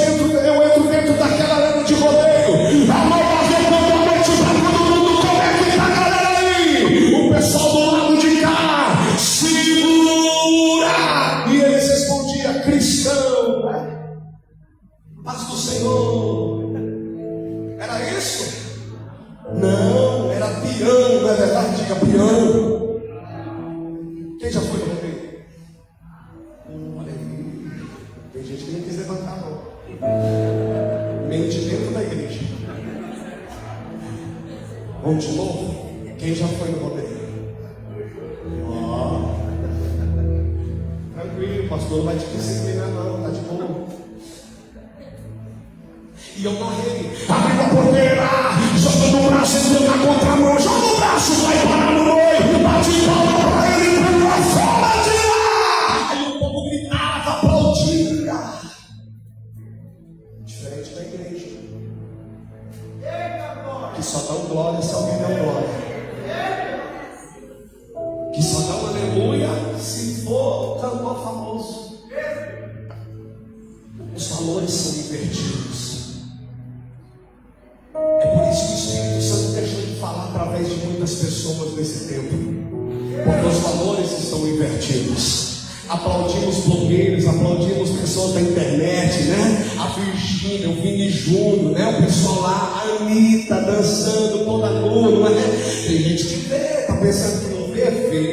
entro dentro daquela arena de rodeio. A nova reunião da noite para todo mundo. Como é que tá a galera aí? O pessoal do lado de cá: segura! E eles respondiam: cristão, paz do Senhor. Era isso? Não, era piano, não é verdade? Diga piano. Quem já foi no rodeio? Olha aí, tem gente que não quis levantar, não. Mente dentro da igreja. Vamos de novo? Quem já foi no rodeio? Ó, tranquilo, pastor, não vai te disciplinar não, tá de boa. E eu narrei: abriu a porteira, joga no braço, entrou na contramão, joga no braço, vai parar no meio, bate palma pra ele, pula fora de lá. Aí o povo gritava, aplaudia. Diferente da igreja, que só dá glória se alguém dá glória, que só dá um aleluia se for cantor famoso. Os valores são invertidos. É por isso que o Espírito Santo deixou de falar através de muitas pessoas nesse tempo, porque os valores estão invertidos. Aplaudimos blogueiros, aplaudimos pessoas da internet, né? A Virgínia, o Vini Júnior, né? O pessoal lá, a Anitta dançando toda nua, não é? Tem gente que vê, tá pensando que não vê, vê.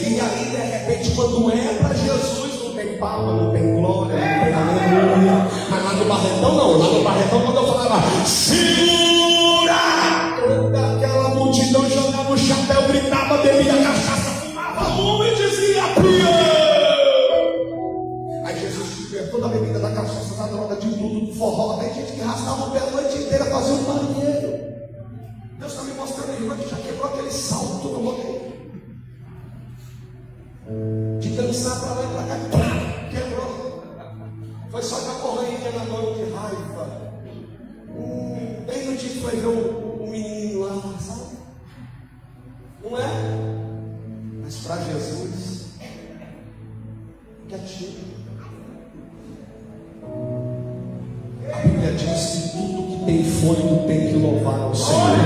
E aí de repente, quando é para Jesus, não tem palma, não tem glória, não tem aleluia. Mas lá no Barretão não, lá no Barretão quando eu falava segura, toda aquela multidão jogava o chapéu, gritava, bebia cachaça, fumava uma e dizia piano. Aí Jesus libertou da bebida, da cachaça, da droga, de tudo, do forró. Tem gente que rasgava o pé a noite inteira, fazia um marinheiro. Deus está me mostrando aí, que já quebrou aquele salto no rodeio de dançar para lá e para cá, quebrou. Foi só com a correinha na mão de raiva. Bem no dia que foi ver o menino lá, sabe? Não é? Mas para Jesus, quietinho. A Bíblia diz que tudo que tem fôlego tem que louvar ao Senhor.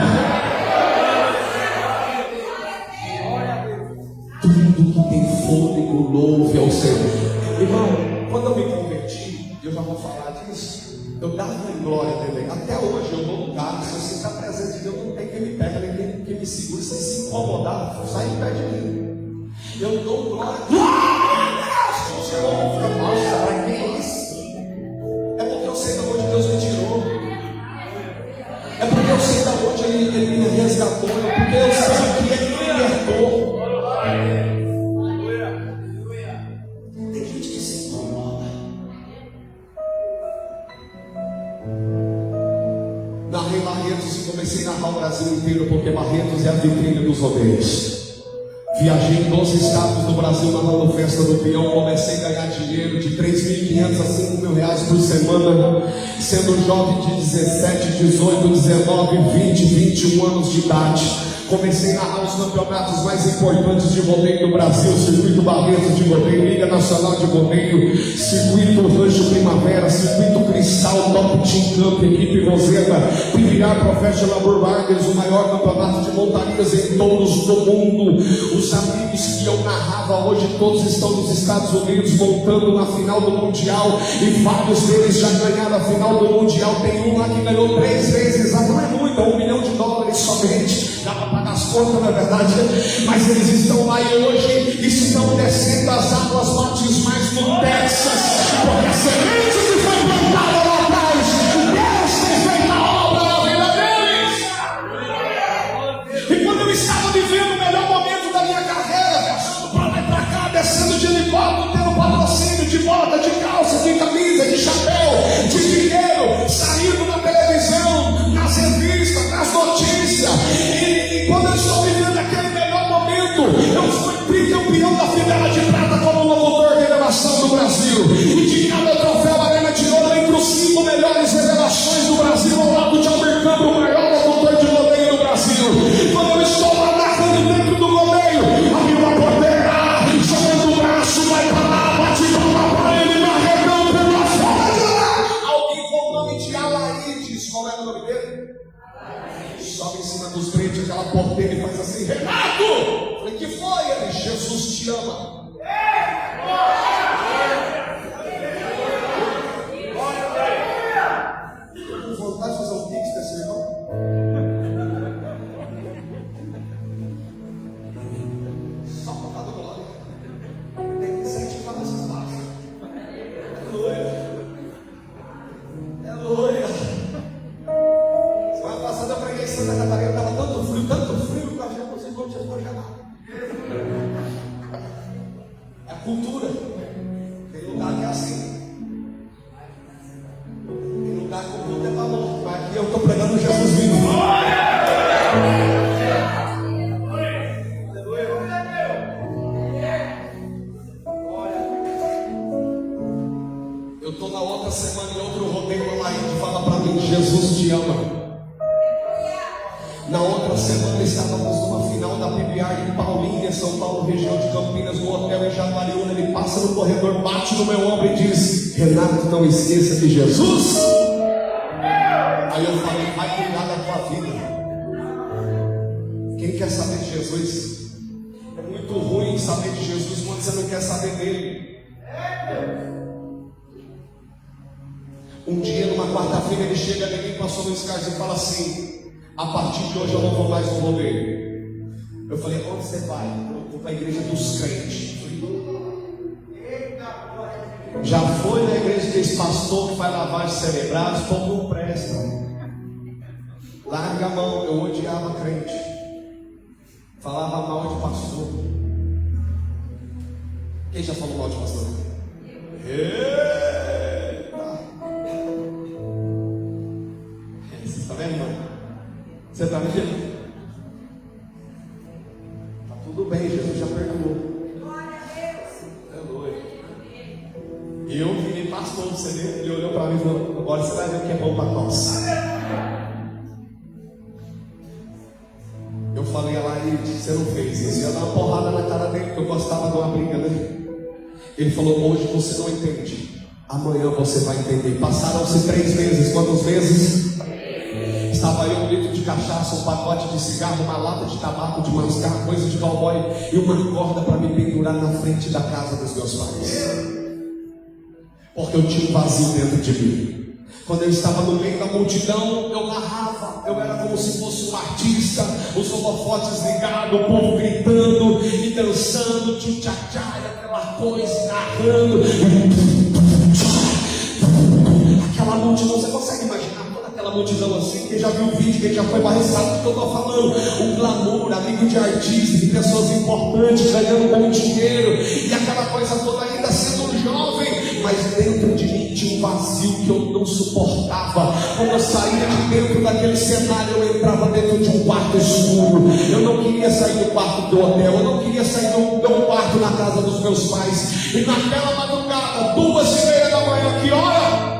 Tudo que tem fôlego, louve ao Senhor. Irmão, quando eu me converti, eu já vou falar disso, eu dava glória também. Até hoje eu vou lugar, se você está presente de Deus, não tem quem me pega, nem quem me segura. Se se incomodar, sai de perto de mim. Eu dou glória. Você não fica, nossa, para que é isso? É porque eu sei de onde Deus me tirou. É porque eu sei de onde Ele me resgatou. É porque eu sei que Ele me libertou. Tem gente que se incomoda. Narrei Barretos e comecei a narrar o Brasil inteiro, porque Barretos é a vitrine dos rodeios. Viajei em 12 estados do Brasil narrando festa do peão. Comecei a ganhar dinheiro de 3.500 a 5.000 reais por semana, sendo jovem de 17, 18, 19, 20, 21 anos de idade. Comecei a narrar os campeonatos mais importantes de rodeio do Brasil: Circuito Barretos de rodeio, Liga Nacional de rodeio, Circuito Rancho Primavera, Circuito Cristal, Top Team Camp, Equipe Roseta, PBR Professional Riders, o maior campeonato de montarias em todos do mundo. Os amigos que eu narrava hoje, todos estão nos Estados Unidos montando na final do Mundial, e vários deles já ganharam a final do Mundial. Tem um lá que ganhou 3 vezes, não é muito, é $1 milhão somente, dá para pagar as contas, não é verdade? Mas eles estão lá e hoje estão descendo as águas batismais no Texas, porque a semente que foi plantada lá atrás, Deus tem feito a obra na vida deles. E quando eu estava vivendo o melhor momento da minha carreira, passando para lá e para cá, descendo de helicóptero, tendo patrocínio de bota, de calça, de camisa, de chapéu, de dinheiro, saindo na televisão, nas revistas, nas notícias, e quando eu estou vivendo aquele melhor momento, eu fui tricampeão da Fidela de Prata como locutor de revelação do Brasil, e de cada troféu Arena de Ouro entre os 5 melhores revelações do Brasil, ao lado de Alber Câmara, o maior locutor de rodeio do Brasil. Quando eu estou lá narrando dentro do rodeio, abriu a porteira, jogando o braço, vai para lá, bate palma para ele, marregão pela fora de lá. Alguém com o nome de Alaídes, qual é o nome dele? Sobe em cima dos crentes, aquela porteira e faz assim: Renato! Falei, que foi? Ele: Jesus te ama. Eu com vontade de fazer um pix desse irmão. Só por causa do lado. Tem que incentivar nessas baixas. Aleluia. Aleluia. Semana passada eu preguei em Santa Catarina, estava tanto frio, que eu já não sei como tinha congelado. É cultura. Tem lugar que é assim. Tem lugar que o culto é para morto, mas aqui eu estou pregando Jesus vivo. Eu estou na outra semana em outro rodeio lá e fala para mim: Jesus te ama. Na outra semana estávamos numa final da PBR em Paulínia, São Paulo, região de Campinas, no hotel em Jaguariúna. Ele passa no corredor, bate no meu ombro e diz: Renato, não esqueça de Jesus. Aí eu falei: vai cuidar da tua vida. Quem quer saber de Jesus? É muito ruim saber de Jesus quando você não quer saber dele. Um dia, numa quarta-feira, ele chega em mim, passou no Scars e fala assim: a partir de hoje eu não vou mais no rodeio. Eu falei: onde você vai? Eu vou para a igreja dos crentes. Já foi na igreja desse pastor que faz lavagem cerebral? Esse povo não presta. Larga a mão. Eu odiava crente, falava mal de pastor. Quem já falou mal de pastor? Você está vendo, irmão? Você está vendo? Está tudo bem, Jesus já perdoou. Glória a Deus. Aleluia. E eu virei pastor do CD, ele olhou para mim e falou: agora você vai ver o que é bom para nós. Eu falei: Alaíde, você não fez isso. Eu ia dar uma porrada na cara dele, porque eu gostava de uma briga dele. Ele falou: hoje você não entende, amanhã você vai entender. Passaram-se 3 meses. Quantos meses? Estava eu, 1 litro de cachaça, um pacote de cigarro, uma lata de tabaco de mascar, coisa de cowboy e uma corda para me pendurar na frente da casa dos meus pais, porque eu tinha um vazio dentro de mim. Quando eu estava no meio da multidão, eu narrava, eu era como se fosse um artista, os holofotes ligados, o povo gritando e dançando, tchá-tchá, e aquela coisa, narrando, aquela multidão. Você consegue imaginar toda aquela multidão assim? Quem já viu o vídeo, quem já foi barristado do que eu estou falando, o glamour, amigo de artistas, de pessoas importantes, ganhando bom dinheiro, e aquela coisa toda, ainda sendo jovem, mas dentro de mim tinha um vazio que eu não suportava. Quando eu saía de dentro daquele cenário, eu entrava dentro de um quarto escuro. Eu não queria sair do quarto do hotel, eu não queria sair do meu quarto na casa dos meus pais. E naquela madrugada, 2:30 da manhã, que hora?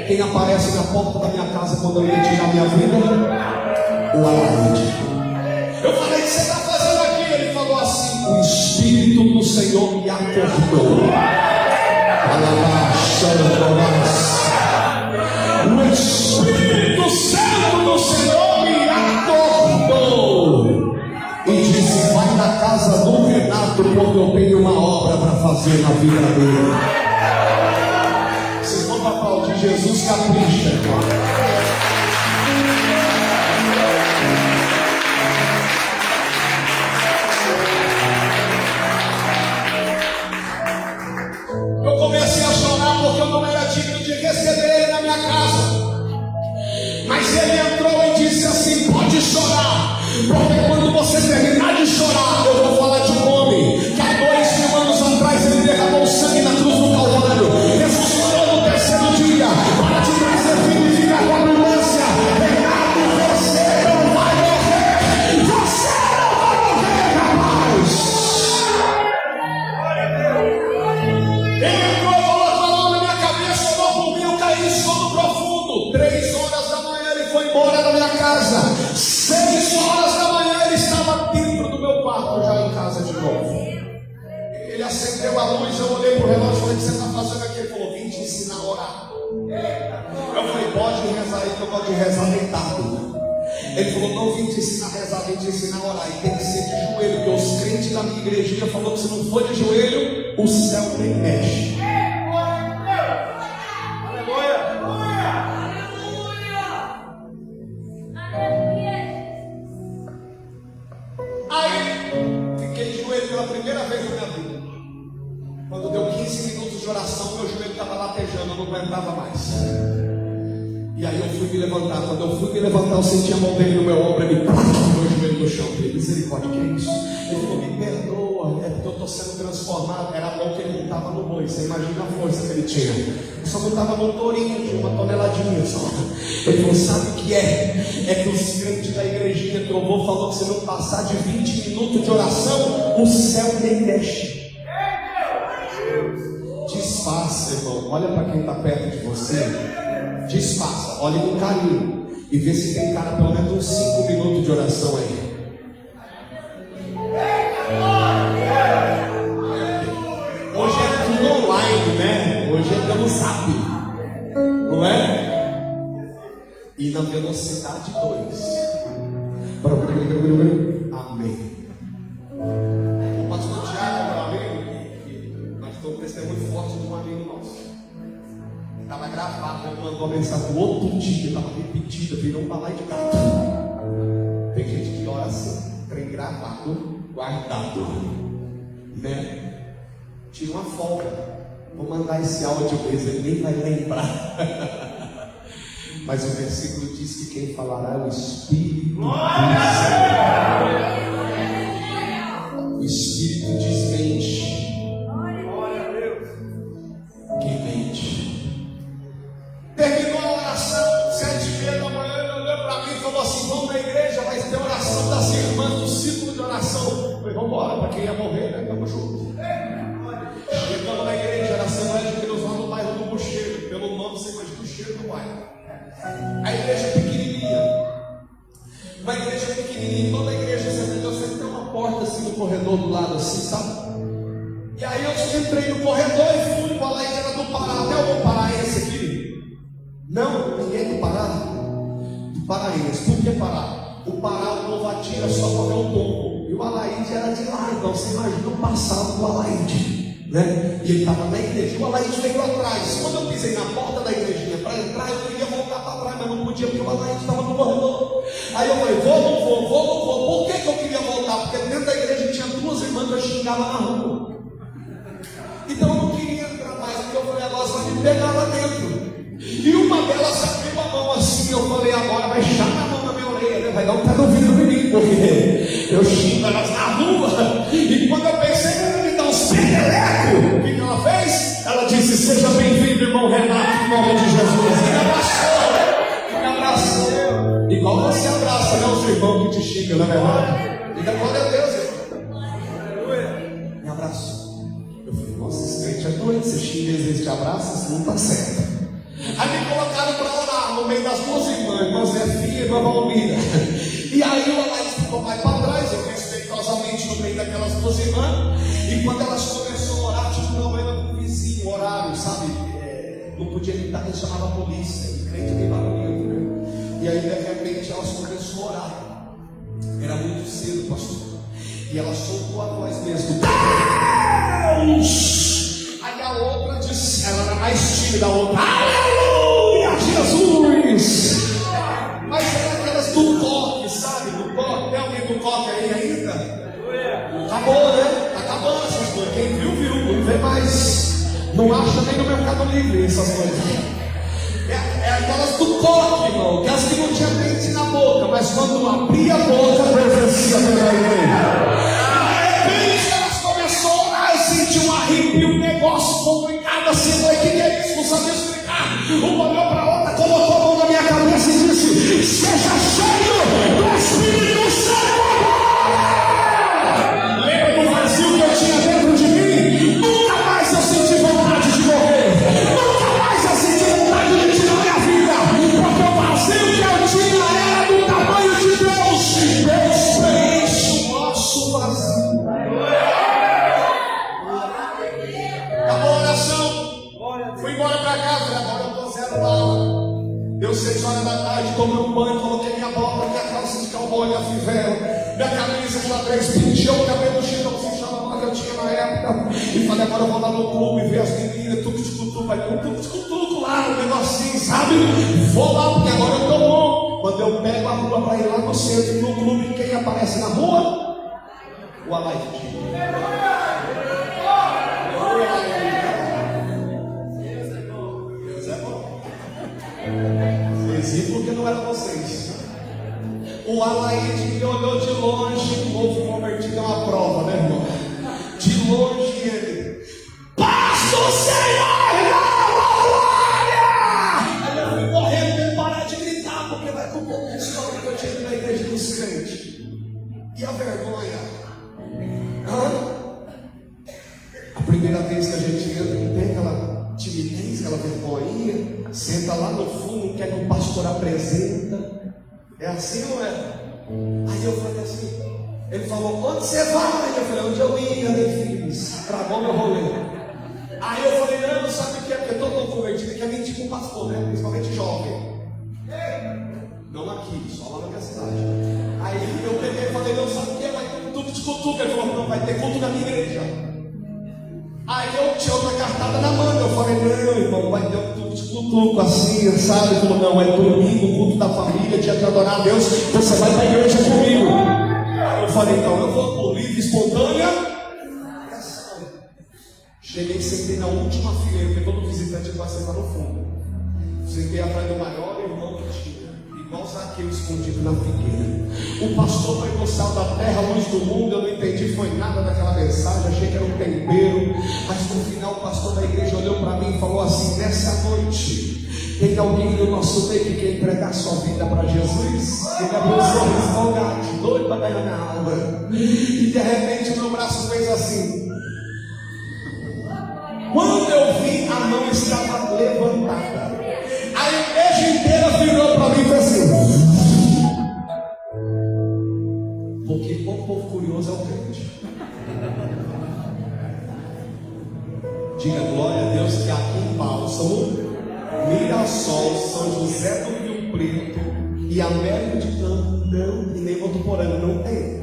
Quem aparece na porta da minha casa quando eu ia tirar minha vida? O Alaíde. Eu falei: o que você está fazendo aqui? Ele falou assim: o Espírito do Senhor me acordou. O Espírito Santo do Senhor me acordou e disse: vai na casa quarto, porque eu tenho uma obra para fazer na vida dele. Vocês vão aplaudir Jesus, capricha, irmão. Eu comecei a chorar porque eu não era digno de receber ele na minha casa. Mas ele entrou e disse assim: pode chorar, porque quando você terminar de chorar, eu vou falar de um homem que há 2000 anos atrás ele derramou sangue na cruz do Calvário, ressuscitou no terceiro dia para te trazer vida e ficar com abundância. Bernardo, você não vai morrer, você não vai morrer, rapaz. Ele entrou e falou com a mão na minha cabeça, eu não dormi, eu caí em sono profundo. 3 horas da manhã ele foi embora da minha casa. 6 horas da manhã ele estava dentro do meu quarto, já em casa de novo. Ele acendeu a luz, eu olhei para o relógio e falei: o que você está fazendo aqui? Ele falou: vim te ensinar a orar. Eu falei: pode rezar aí, que eu gosto de rezar deitado. Ele falou: não vim te ensinar a rezar, vim te ensinar a orar. E tem que ser de joelho, porque os crentes da minha igrejinha falaram que se não for de joelho, o céu nem mexe. Pela primeira vez na minha vida, quando deu 15 minutos de oração, meu joelho estava latejando, eu não aguentava mais. E aí eu fui me levantar. Quando eu fui me levantar, eu senti a mão dele no meu ombro e me meu joelho no chão. Eu falei: misericórdia, que é isso? Ele falou: me perdoa, é porque eu estou sendo transformado. Era a mão que ele montava no boi, você imagina a força que ele tinha. Eu só montava num tourinho de 1 toneladinha só. Ele falou: sabe o que é? É que os crentes da igrejinha trovou, falou que se não passar de 20 minutos de oração, o céu nem mexe. Disfarça, irmão. Olha para quem está perto de você. Disfarça, olhe com carinho e vê se tem cara pelo menos uns 5 minutos de oração aí. Hoje é tudo online, né? Hoje é pelo Zap, não é? E na velocidade 2. Amém. O pastor Tiago, meu amigo, nós estamos um testemunho forte de um amigo nosso. Estava gravado, ele mandou uma mensagem no outro dia, estava repetida, virou um balai de gato. Tem gente que ora assim, trem gravado, guardado, né? Tira uma folga, vou mandar esse áudio mesmo, ele nem vai lembrar. Mas o versículo diz que quem falará é o Espírito do Senhor. O Espírito desmente. Quem mente? Terminou a oração, 7h30 da manhã, ele olhou para mim e falou assim: vamos na igreja, vai ter oração das irmãs do círculo de oração. Eu falei: vamos embora, para quem ia morrer, né? Estamos juntos. Chegamos na igreja, era a Assembleia de Deus lá no bairro do Bucheiro. Pelo nome você imagina o cheiro do bairro. A igreja é pequenininha. Uma igreja pequenininha, toda a igreja sempre tem uma porta assim no corredor do lado assim, sabe? E aí eu entrei no corredor e fui para lá, e era do Pará. Até algum paraense aqui? Não, ninguém é do Pará. Do paraense. Por que Pará? O Pará, o povo atira só para ver o tombo. E o Alaide era de lá, então você imagina o passado do Alaide, né? E ele estava na igreja, e o Alaide veio atrás. Quando eu pisei na porta da igrejinha para entrar, eu queria voltar para trás, mas não podia, porque o Alaide estava no corredor. Aí eu falei: vou, não vou. Por que eu queria voltar? Porque dentro da igreja tinha 2 irmãs que eu xingava na rua. Então eu não queria entrar mais, porque eu falei: agora você vai me pegar lá dentro. E uma delas abriu a mão assim, eu falei: agora vai chamar a mão na minha orelha, né? Vai dar um pé no vidro de mim, porque eu xingo elas na rua. E quando eu pensei que ela me dar uns petelecos, o que ela fez? Ela disse: seja bem-vindo, irmão Renato, em nome de Jesus. Me abraçou. Igual você abraça, né, os irmãos que te xingam, não é verdade? Diga glória a Deus, irmão. Me abraçou. Eu falei: nossa, esse crente é doido, você xinga às vezes te abraça, isso não está certo. Aí me colocaram para orar no meio das 2 irmãs, irmã Zé Filha e irmã Valmira. E aí o Alaide ficou mais para trás, eu respeitosamente no meio daquelas 2 irmãs. E quando elas começaram a orar, tinha um problema com o vizinho, horário, sabe? Não podia gritar, que chamava a polícia. E crente bem barulhento, né? E aí de repente elas começaram a orar. Era muito cedo, pastor. E ela soltou a voz mesmo. mais tímida, a outra, aleluia, Jesus! Mas é aquelas do coque, sabe? Do coque, tem alguém do coque aí ainda? Acabou, né? Tá acabando essas coisas. Quem viu, viu, não vê mais. Não acha nem no Mercado Livre essas coisas. É aquelas do coque, irmão, aquelas que não tinha dente na boca, mas quando abria a boca, presencia pela igreja. Eu senti um arrepio, um negócio complicado assim. Eu falei, que é isso? Não sabia explicar. Uma olhou para a outra, colocou a mão na minha cabeça e disse: seja cheio do Espírito Santo. Lembra do vazio que eu tinha dentro de mim? Nunca mais eu senti vontade de morrer. Nunca mais eu senti vontade de tirar minha vida. Porque o vazio que eu tinha era do tamanho de Deus. Deus preenche o nosso vazio. Acabou a oração. Fui embora para casa. Agora eu estou zero da aula. Deu 6 horas da tarde, tomei um banho, coloquei minha bota, minha calça de cowboy, minha fivela, minha camisa de xadrez, penteou o cabelo chitãozinho chamado que eu tinha na época. E falei, agora eu vou lá no clube ver as meninas, tudo, vai ter um tudo lá, um negocinho, sabe? Vou lá, porque agora eu tô bom. Quando eu pego a rua para ir lá no centro, no clube, quem aparece na rua? O Alaide. Porque não era vocês. O Alaide me olhou de longe. O novo convertido é uma prova, né, irmão? De longe ele, paz do Senhor, glória! Aí eu fui correndo para ele parar de gritar, porque vai com a história que eu tinha na igreja dos crentes. E a vergonha? A primeira vez que a gente entra, não tem aquela timidez, aquela vergonhinha. Senta lá no fundo, quer que o pastor apresenta. É assim ou é? Aí eu falei assim, ele falou, onde você vai? Eu falei, onde eu ia, né, filhos? Travou meu rolê. Aí eu falei, não sabe o que é? Porque todo mundo convertido quer mentir com o pastor, né? Principalmente jovem. Não aqui, só lá na minha cidade. Aí eu peguei e falei, não sabe o que é? Vai ter um culto de cultura. Ele falou, não, vai ter culto na minha igreja. Aí eu tinha outra cartada na manga. Eu falei, não, irmão, vai ter um culto de cultura assim, sabe? Ele falou, não, é domingo, culto da família, dia de adorar a Deus, você vai para a igreja comigo. Aí eu falei, então, eu vou por livre, espontânea. Cheguei e sentei na última fileira, porque todo visitante vai sentar no fundo. Sentei atrás do maior irmão que tinha, igual Zaqueu escondido na figueira. O pastor pregou sal da terra, luz do mundo. Eu não entendi, foi nada daquela mensagem, achei que era um tempero. Mas no final o pastor da igreja olhou para mim e falou assim, nessa noite, tem alguém no nosso meio que quer entregar sua vida para Jesus? Ele abriu os olhos folgados, doido para ganhar na alma. E de repente o meu braço fez assim. Quando eu vi, a mão estava levantada. A igreja inteira virou para mim e fez assim. Porque o povo curioso é o crente. Diga glória a Deus que aqui em Bálsamo, Mirassol, São José do Rio Preto e Américo de Campo não, e nem Votuporanga não tem.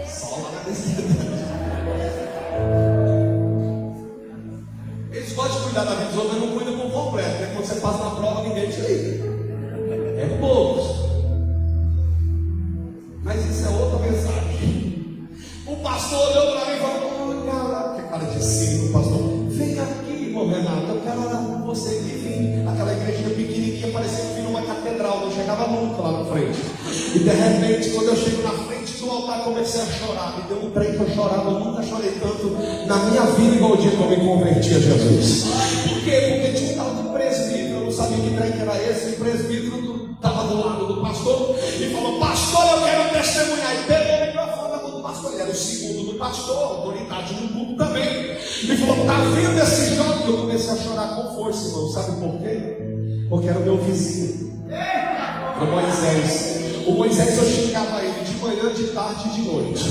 Só lá na descida. Eles podem cuidar da vida dos outros, mas não cuidam por completo, né? Quando você passa na prova, ninguém te liga. É poucos. Mas isso é outra mensagem. O pastor olhou para mim e falou, olha, que cara de signo, pastor. Vem aqui, irmão Renato, eu quero orar com você. E vim, aquela igreja pequenininha, parecia que vinha uma catedral, não chegava nunca lá na frente. E de repente, quando eu chego na frente do altar, comecei a chorar. Me deu um trem que eu chorava, eu nunca chorei tanto na minha vida igual o dia que eu me converti a Jesus. Por quê? Porque tinha um tal de presbítero, eu não sabia que trem que era esse, e o presbítero estava do lado do pastor e falou, pastor, eu quero testemunhar. E pegou o microfone na mão do pastor, ele era o segundo do pastor, autoridade no culto também. E falou, tá vendo esse jovem? Eu comecei a chorar com força, irmão, sabe por quê? Porque era o meu vizinho, o Moisés. O Moisés, eu xingava ele de manhã, de tarde e de noite.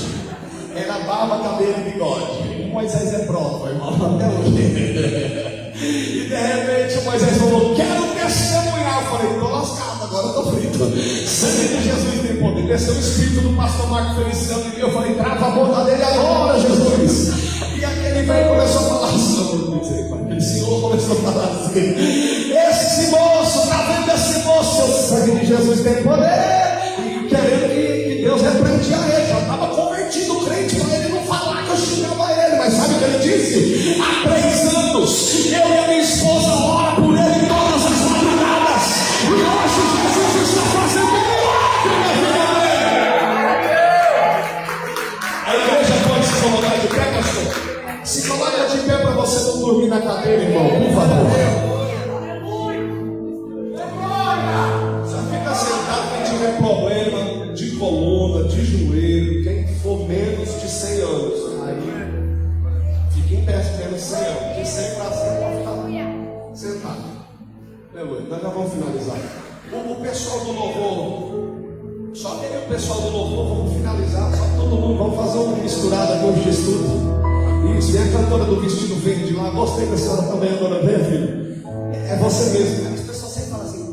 Era barba, cabelo e bigode. O Moisés é prova, irmão, até hoje. E de repente o Moisés falou, quero testemunhar. Eu falei, estou lascado, agora estou frito. Sangue de Jesus tem poder. Desceu o espírito do pastor Marco Feliciano em mim. Eu falei, trava a boca dele agora, Jesus. E aquele velho começou a falar sobre misericórdia. Aquele senhor começou assim: esse moço, está vendo esse moço? O sangue de Jesus tem poder. E querendo que Deus repreende a ele. Já estava convertido o crente para ele não falar que eu xingava ele. Mas sabe o que ele disse? Há 3 anos eu e a minha esposa ora por ele todas as madrugadas. E hoje Jesus está fazendo milagre na vida dele. A igreja pode se colocar de pé, pastor? Se coloca de pé para você não dormir na cadeira, irmão, por favor. Problema de coluna, de joelho, quem for menos de 100 anos, aí fica em pé, menos de 100 anos, de 100 para 100 pode ficar sentado. Aleluia, nós já vamos finalizar. O pessoal do louvor, só que o pessoal do louvor, vamos finalizar, só que todo mundo, vamos fazer uma misturada com o estudo. Isso, e a cantora do vestido verde lá, gostei da senhora também, agora vem, filho. É você mesmo, né? As pessoas sempre falam assim: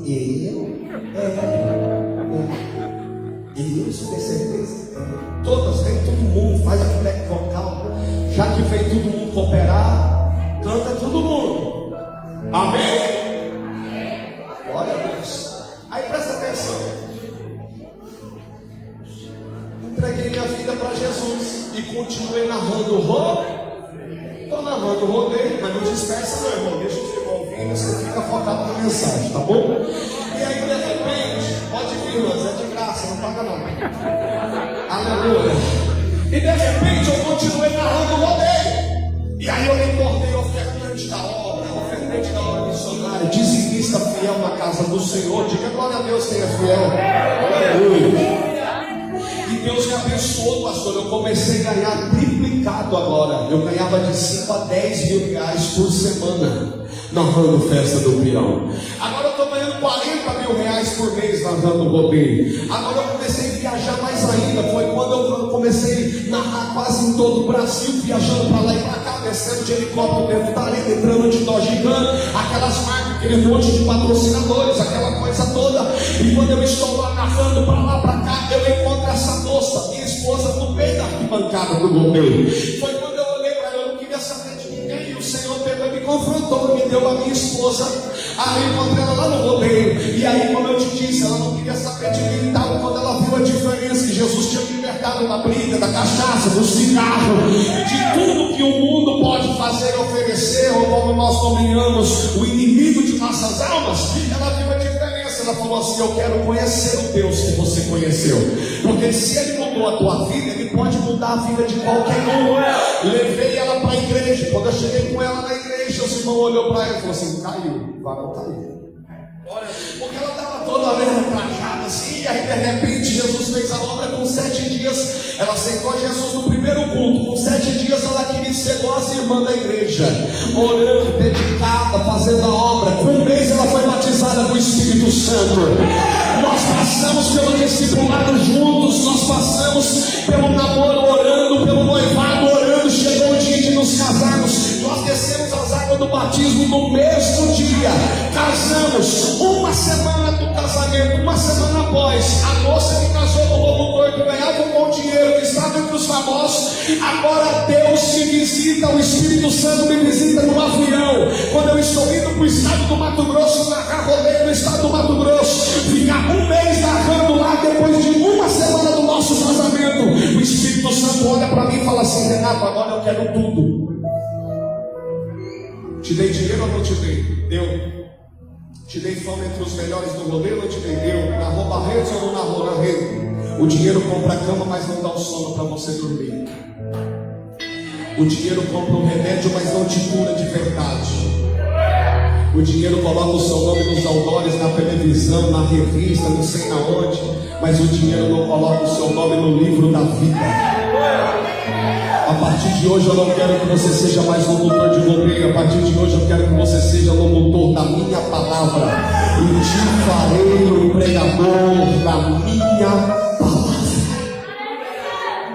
isso, tem certeza? Todas, vem todo mundo, faz a back vocal. Já que vem todo mundo cooperar, canta todo mundo. Amém? Glória a Deus. Aí presta atenção. Entreguei minha vida para Jesus e continuei narrando o rodeio. Estou narrando o rodeio, mas não dispersa não, irmão. Deixa os irmãos ouvindo, você fica focado na mensagem, tá bom? E aí de repente, pode vir, mas é de graça, não paga não. Aleluia. E de repente eu continuei narrando o rodeio. E aí eu recordei ofertante da obra missionária, dizimista fiel na casa do Senhor. Diga glória a Deus, quem é fiel. Aleluia. E Deus me abençoou, pastor. Eu comecei a ganhar triplicado agora. Eu ganhava de 5 a 10 mil reais por semana narrando festa do peão. Agora eu estou ganhando 40 mil reais por mês narrando rodeio. Agora eu comecei a viajar mais ainda. Foi quando eu comecei a narrar quase em todo o Brasil, viajando para lá e para cá, descendo de helicóptero dentro da arena, entrando de Dodge Gun, aquelas marcas, aquele monte de patrocinadores, aquela coisa toda. E quando eu estou lá narrando para lá para cá, eu encontro essa moça, minha esposa, no meio da arquibancada do rodeio. Foi quando eu olhei para ela, eu não queria saber de ninguém. E o Senhor pegou e me confrontou, me deu a minha esposa. Aí eu encontrei ela lá no rodeio. E aí, como eu te disse, ela não queria saber de mim e tal. Quando ela viu a diferença que Jesus tinha me libertado da briga, da cachaça, do cigarro, de tudo que o mundo pode fazer e oferecer, ou como nós nomeamos, o inimigo de nossas almas, ela viu a diferença. Ela falou assim: eu quero conhecer o Deus que você conheceu, porque se Ele mudou a tua vida, Ele pode mudar a vida de qualquer um. Levei ela para a igreja. Quando eu cheguei com ela na igreja, os irmãos olhou para ela e falou assim: caiu, o varão caiu. Porque ela estava toda trajada assim, e aí de repente Jesus fez a obra com 7 dias. Ela aceitou Jesus no primeiro culto. Com 7 dias ela queria ser igual as irmãs da igreja, orando, dedicada, fazendo a obra. Com 1 mês ela foi batizada com o Espírito Santo. Nós passamos pelo discipulado juntos, nós passamos pelo namoro orando, pelo noivado orando. Chegou o dia de nos casarmos. Nós descemos as águas do batismo no mesmo dia. Casamos. Uma semana do casamento, uma semana após, a moça que casou com o locutor, que ganhava um bom dinheiro, que estava entre os famosos, agora Deus me visita, o Espírito Santo me visita no avião. Quando eu estou indo para o estado do Mato Grosso, narrar rodeio no estado do Mato Grosso, ficar 1 mês narrando lá, depois de uma semana do nosso casamento, o Espírito Santo olha para mim e fala assim: Renato, agora eu quero tudo. Te dei dinheiro ou não te dei? Deu. Te dei fama entre os melhores do rodeio ou não te dei? Deu. Narrou Barretos ou não narrou? Narrei. O dinheiro compra a cama, mas não dá o sono para você dormir. O dinheiro compra um remédio, mas não te cura de verdade. O dinheiro coloca o seu nome nos outdoors, na televisão, na revista, não sei na onde, mas o dinheiro não coloca o seu nome no livro da vida. A partir de hoje eu não quero que você seja mais locutor de rodeio. A partir de hoje eu quero que você seja locutor da minha palavra. E te farei o pregador da minha palavra.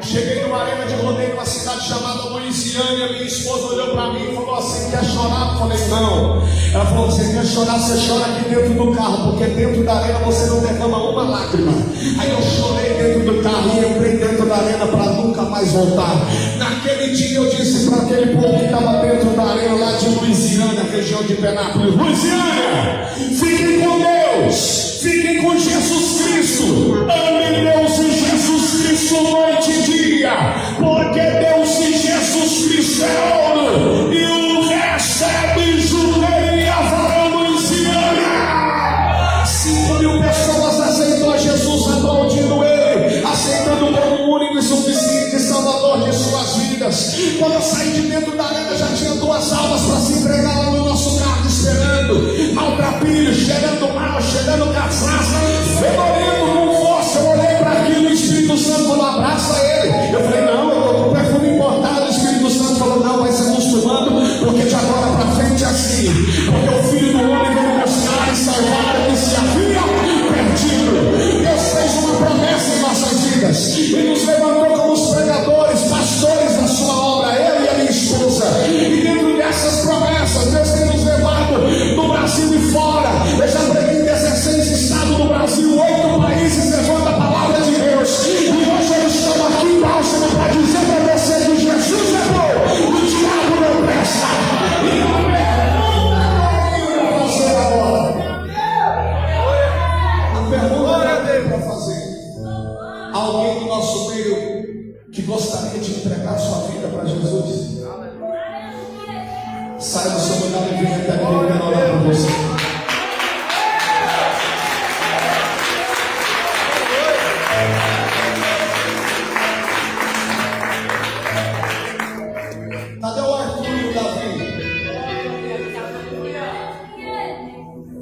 Cheguei numa arena de rodeio numa cidade chamada Louisiana. Minha esposa olhou para mim e falou assim: quer chorar? Eu falei: não. Ela falou: você quer chorar? Você chora aqui dentro do carro, porque dentro da arena você não derrama uma lágrima. Aí eu chorei dentro do carro e entrei dentro da arena para nunca mais voltar. Naquele dia eu disse para aquele povo que estava dentro da arena lá de Louisiana: região de Penápolis, Luisiânia. Fiquem com Deus, fiquem com Jesus Cristo. Amem Deus e Jesus Cristo noite e dia, porque Deus e Jesus Cristo é ouro e o resto é bijuteria. Varão Luisiânia, 5.000 pessoas aceitou Jesus, aplaudindo Ele, aceitando como único e suficiente Salvador de suas vidas. Quando eu saí de dentro da arena, já tinha 2 almas para se entregar lá no nosso carro, esperando. Maltrapilho, cheirando mal, cheirando cachaça, fedorento com força. Eu olhei para aquilo, o Espírito Santo falou: abraça ele. Eu falei: não, eu estou com perfume importado. O Espírito Santo falou: não, vai se acostumando, porque de agora para frente é assim. Porque o Filho do Homem veio buscar e salvar o que se havia perdido. Deus fez uma promessa em nossas vidas e nos levantou como os pregadores, pastores da sua obra, eu e a minha esposa. E dentro dessas promessas, Deus tem nos levado no Brasil e fora. Eu já preguei em 16 estados do Brasil, 8 países levando a palavra de Deus. E hoje eu estou aqui em Bálsamo para dizer para você que Jesus é bom, o diabo não presta. E não é fazer agora. A pergunta que eu tenho para fazer: alguém do nosso meio que gostaria de entregar sua vida para Jesus? Sai do seu lugar e venha até aqui, eu quero orar por você. Cadê o Arthur e o Davi?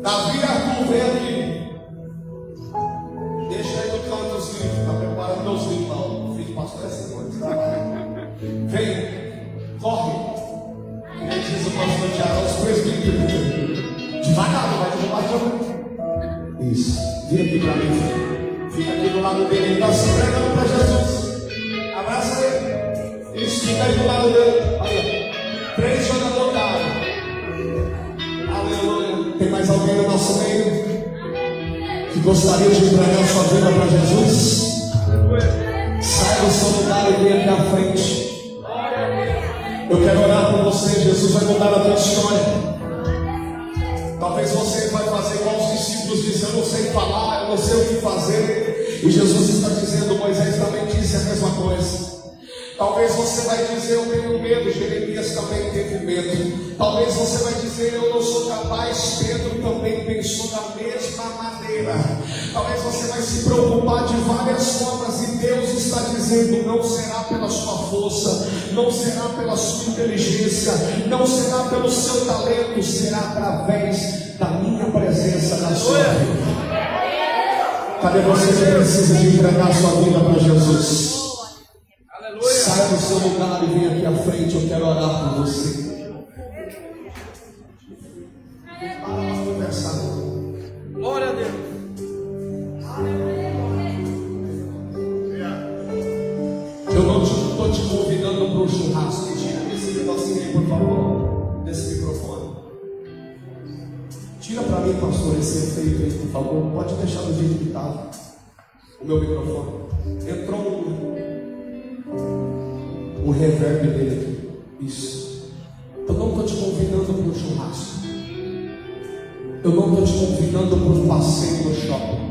Davi e Arthur, vem aqui. Deixa aí no canto os livros, está preparando meus livros lá. O filho do pastor é assim, vem, corre. Como diz o pastor Tiago, os presbíteros. Devagar, não vai derrubar de. Isso, vem aqui para mim. Fica aqui do lado dele, ele está se entregando para Jesus. Abraça ele. Isso, fica aí do lado dele. Olha, 3 jogadores da área. Aleluia. Tem mais alguém no nosso meio que gostaria de entregar sua vida para Jesus? Sai do seu lugar e vem aqui à frente. Eu quero orar por você. Jesus vai mudar a tua história. Talvez você vai fazer igual os discípulos dizem: eu não sei falar, eu não sei o que fazer. E Jesus está dizendo: Moisés também disse a mesma coisa. Talvez você vai dizer: eu tenho medo. Jeremias também teve medo. Talvez você vai dizer: eu não sou capaz. Pedro também pensou da mesma maneira. Talvez você vai se preocupar de várias formas, e Deus está dizendo: não será pela sua força, não será pela sua inteligência, não será pelo seu talento, será através da minha presença na sua vida. Cadê você que precisa de entregar sua vida para Jesus? Sai do seu lugar e vem aqui à frente. Eu quero orar por você. Vamos conversar. Glória a Deus. Eu não estou te convidando para o churrasco. Tira esse negocinho aí, por favor, desse microfone. Tira para mim, pastor, esse efeito aí, por favor. Pode deixar do jeito que estava o meu microfone. Entrou o reverb dele aqui. Isso. Eu não estou te convidando para um churrasco. Eu não estou te convidando para um passeio no shopping.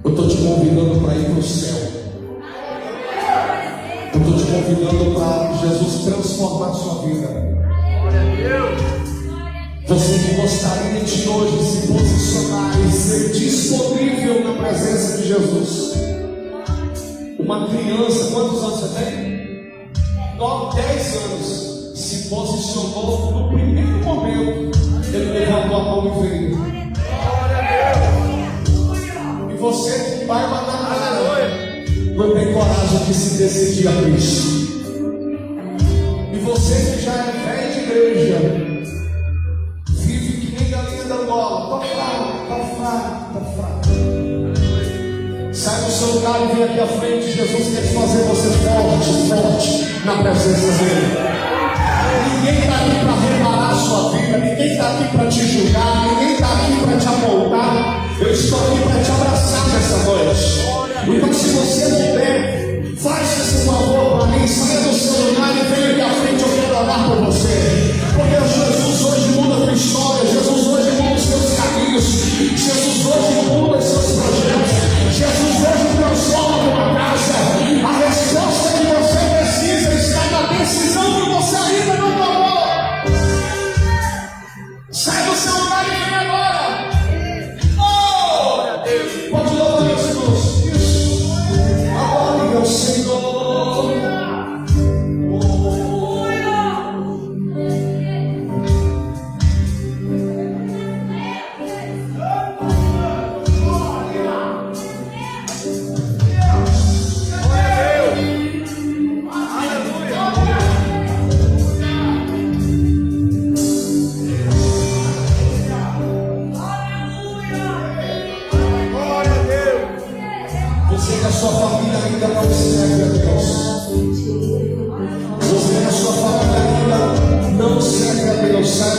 Eu estou te convidando para ir para o céu. Eu estou te convidando para Jesus transformar a sua vida. Você que gostaria de hoje se posicionar e ser disponível na presença de Jesus. Uma criança, quantos anos você tem? 10 anos, se posicionou no primeiro momento. Ele levantou a mão e veio. E você que vai matar na cara, não tem coragem de se decidir a Cristo. E você que já é velho de igreja, vive que nem galinha da Angola. Tá fraco. Sai do seu lugar e vem aqui à frente. Jesus quer fazer você forte na presença dele. Ninguém está aqui para reparar a sua vida, ninguém está aqui para te julgar, ninguém está aqui para te apontar. Eu estou aqui para te abraçar nessa noite. Então, se você puder, faça esse favor para mim, saia do seu lugar e venha aqui à frente. Eu quero orar por você, porque Jesus hoje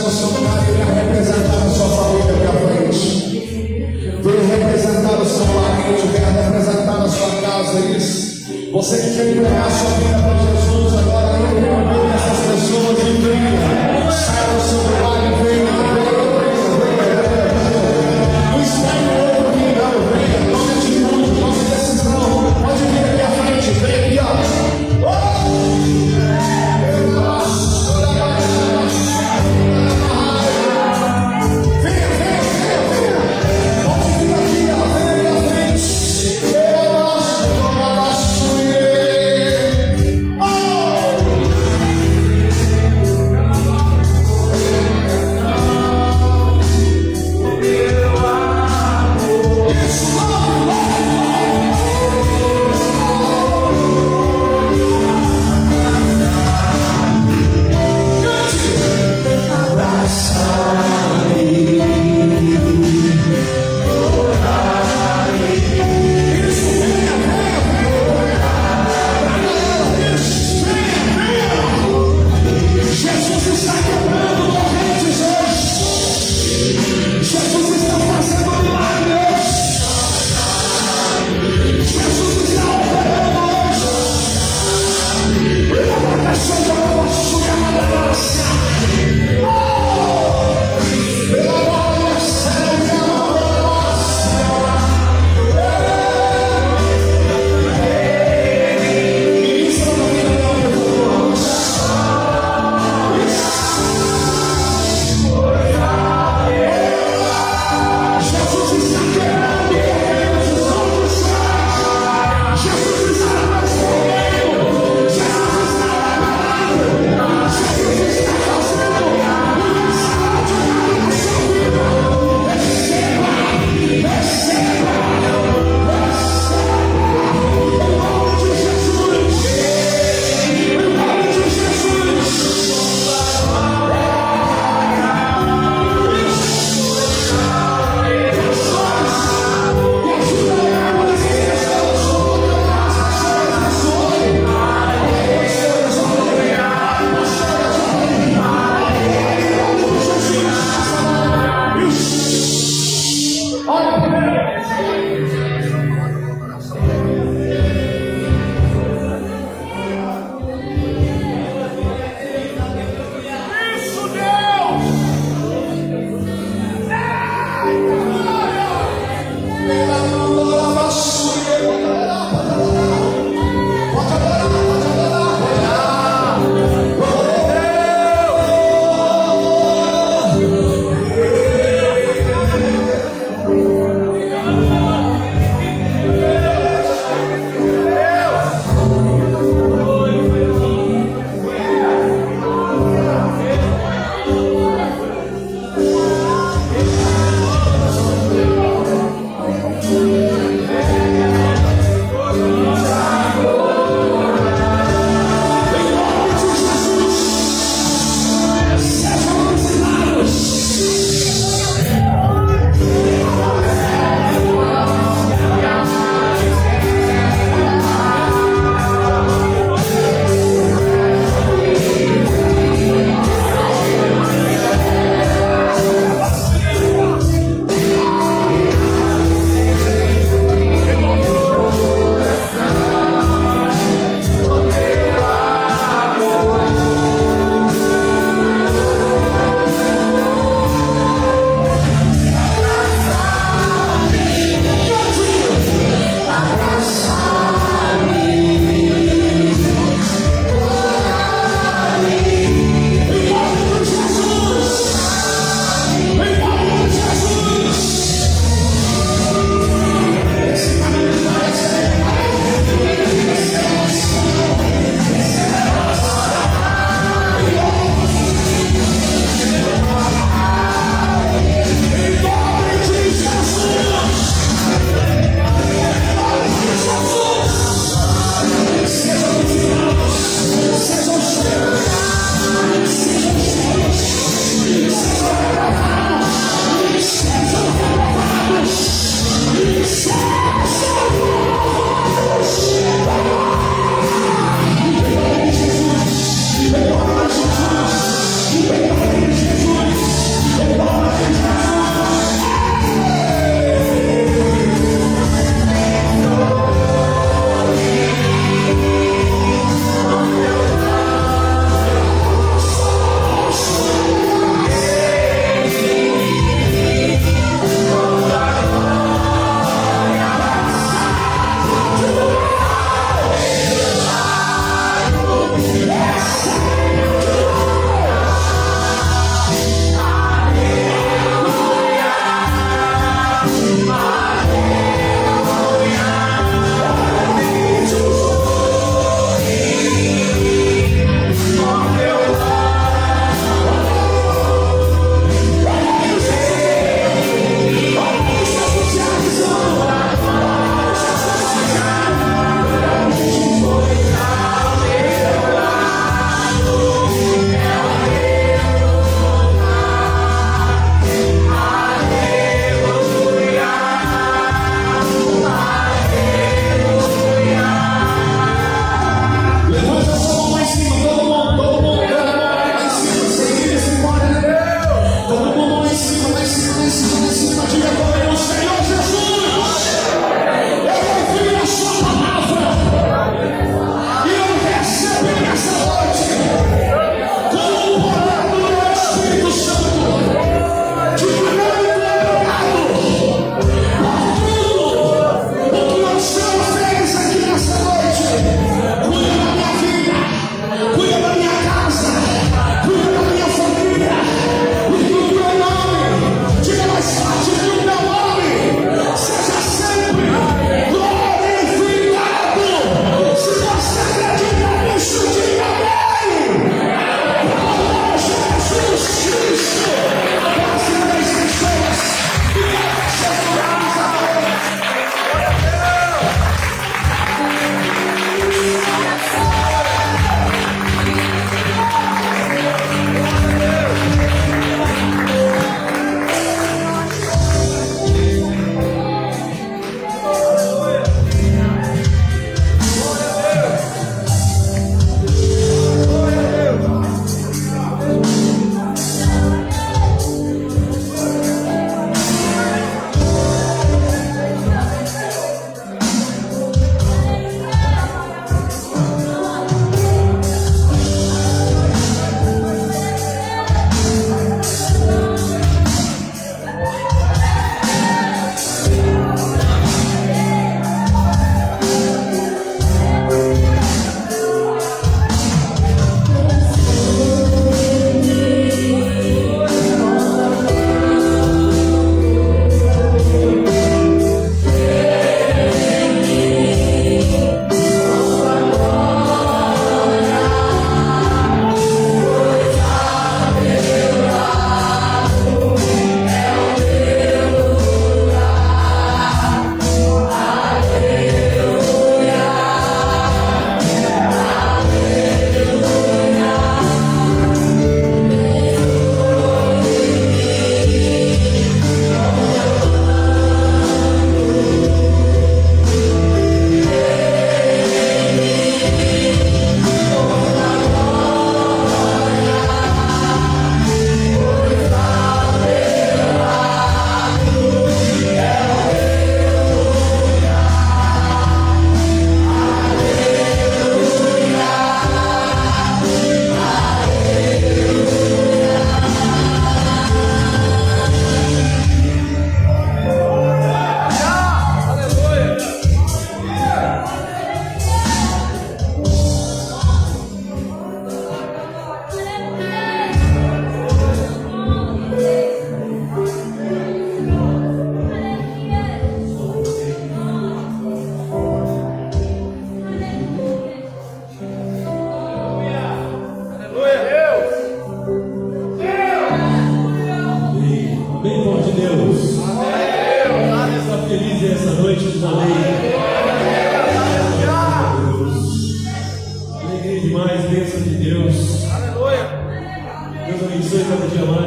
no seu lugar e venha representar a sua família aqui à frente. Venha representar o seu parente, venha representar a sua casa. Isso. Você que quer entregar a sua vida para Jesus agora, eu convido essas pessoas e venha. Saia do seu lugar e venha. Não espere o outro vir, não. Venha. Tome atitude, tome decisão. Pode vir aqui à frente. Vem aqui, ó.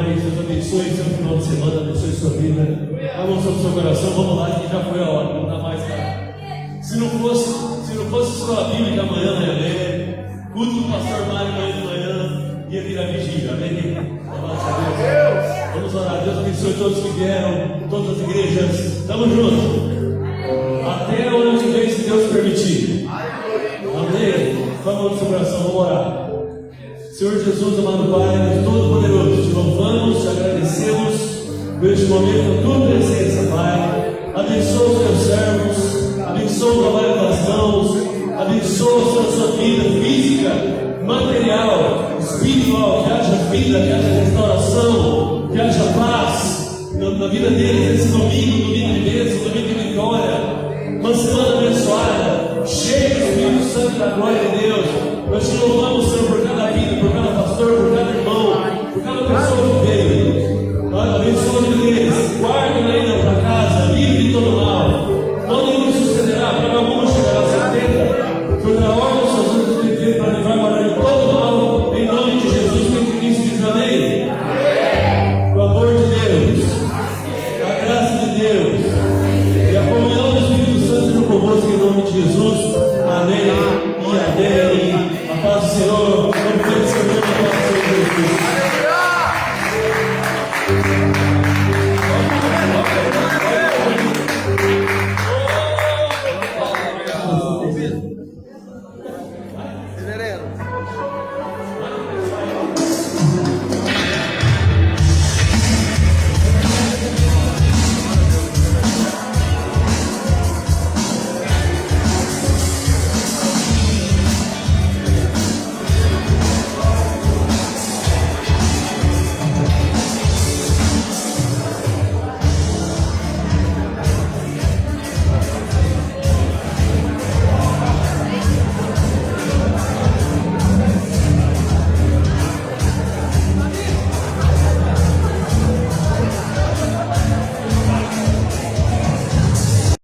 demais. Deus abençoe seu final de semana, abençoe sua vida. A mão sobre o seu coração, vamos lá, que já foi a hora, não dá mais nada. Se não fosse escola bíblica amanhã, né, ler, culto do pastor Mário amanhã de manhã, ia virar vigília, amém? Vamos orar. Deus abençoe todos que vieram, todas as igrejas. Tamo junto. Até o ano que vem, se Deus permitir. Amém? Com a mão no seu coração, vamos orar. Senhor Jesus, amado Pai, Todo-Poderoso, te louvamos, te agradecemos por este momento, a tua presença, Pai. Abençoa os teus servos, abençoa o trabalho das mãos, abençoa a sua vida física, material, espiritual, que haja vida, que haja restauração, que haja paz na vida deles, esse domingo de bênção, domingo de vitória. Uma semana abençoada, cheia do Espírito Santo da glória de Deus. Nós te louvamos, Senhor,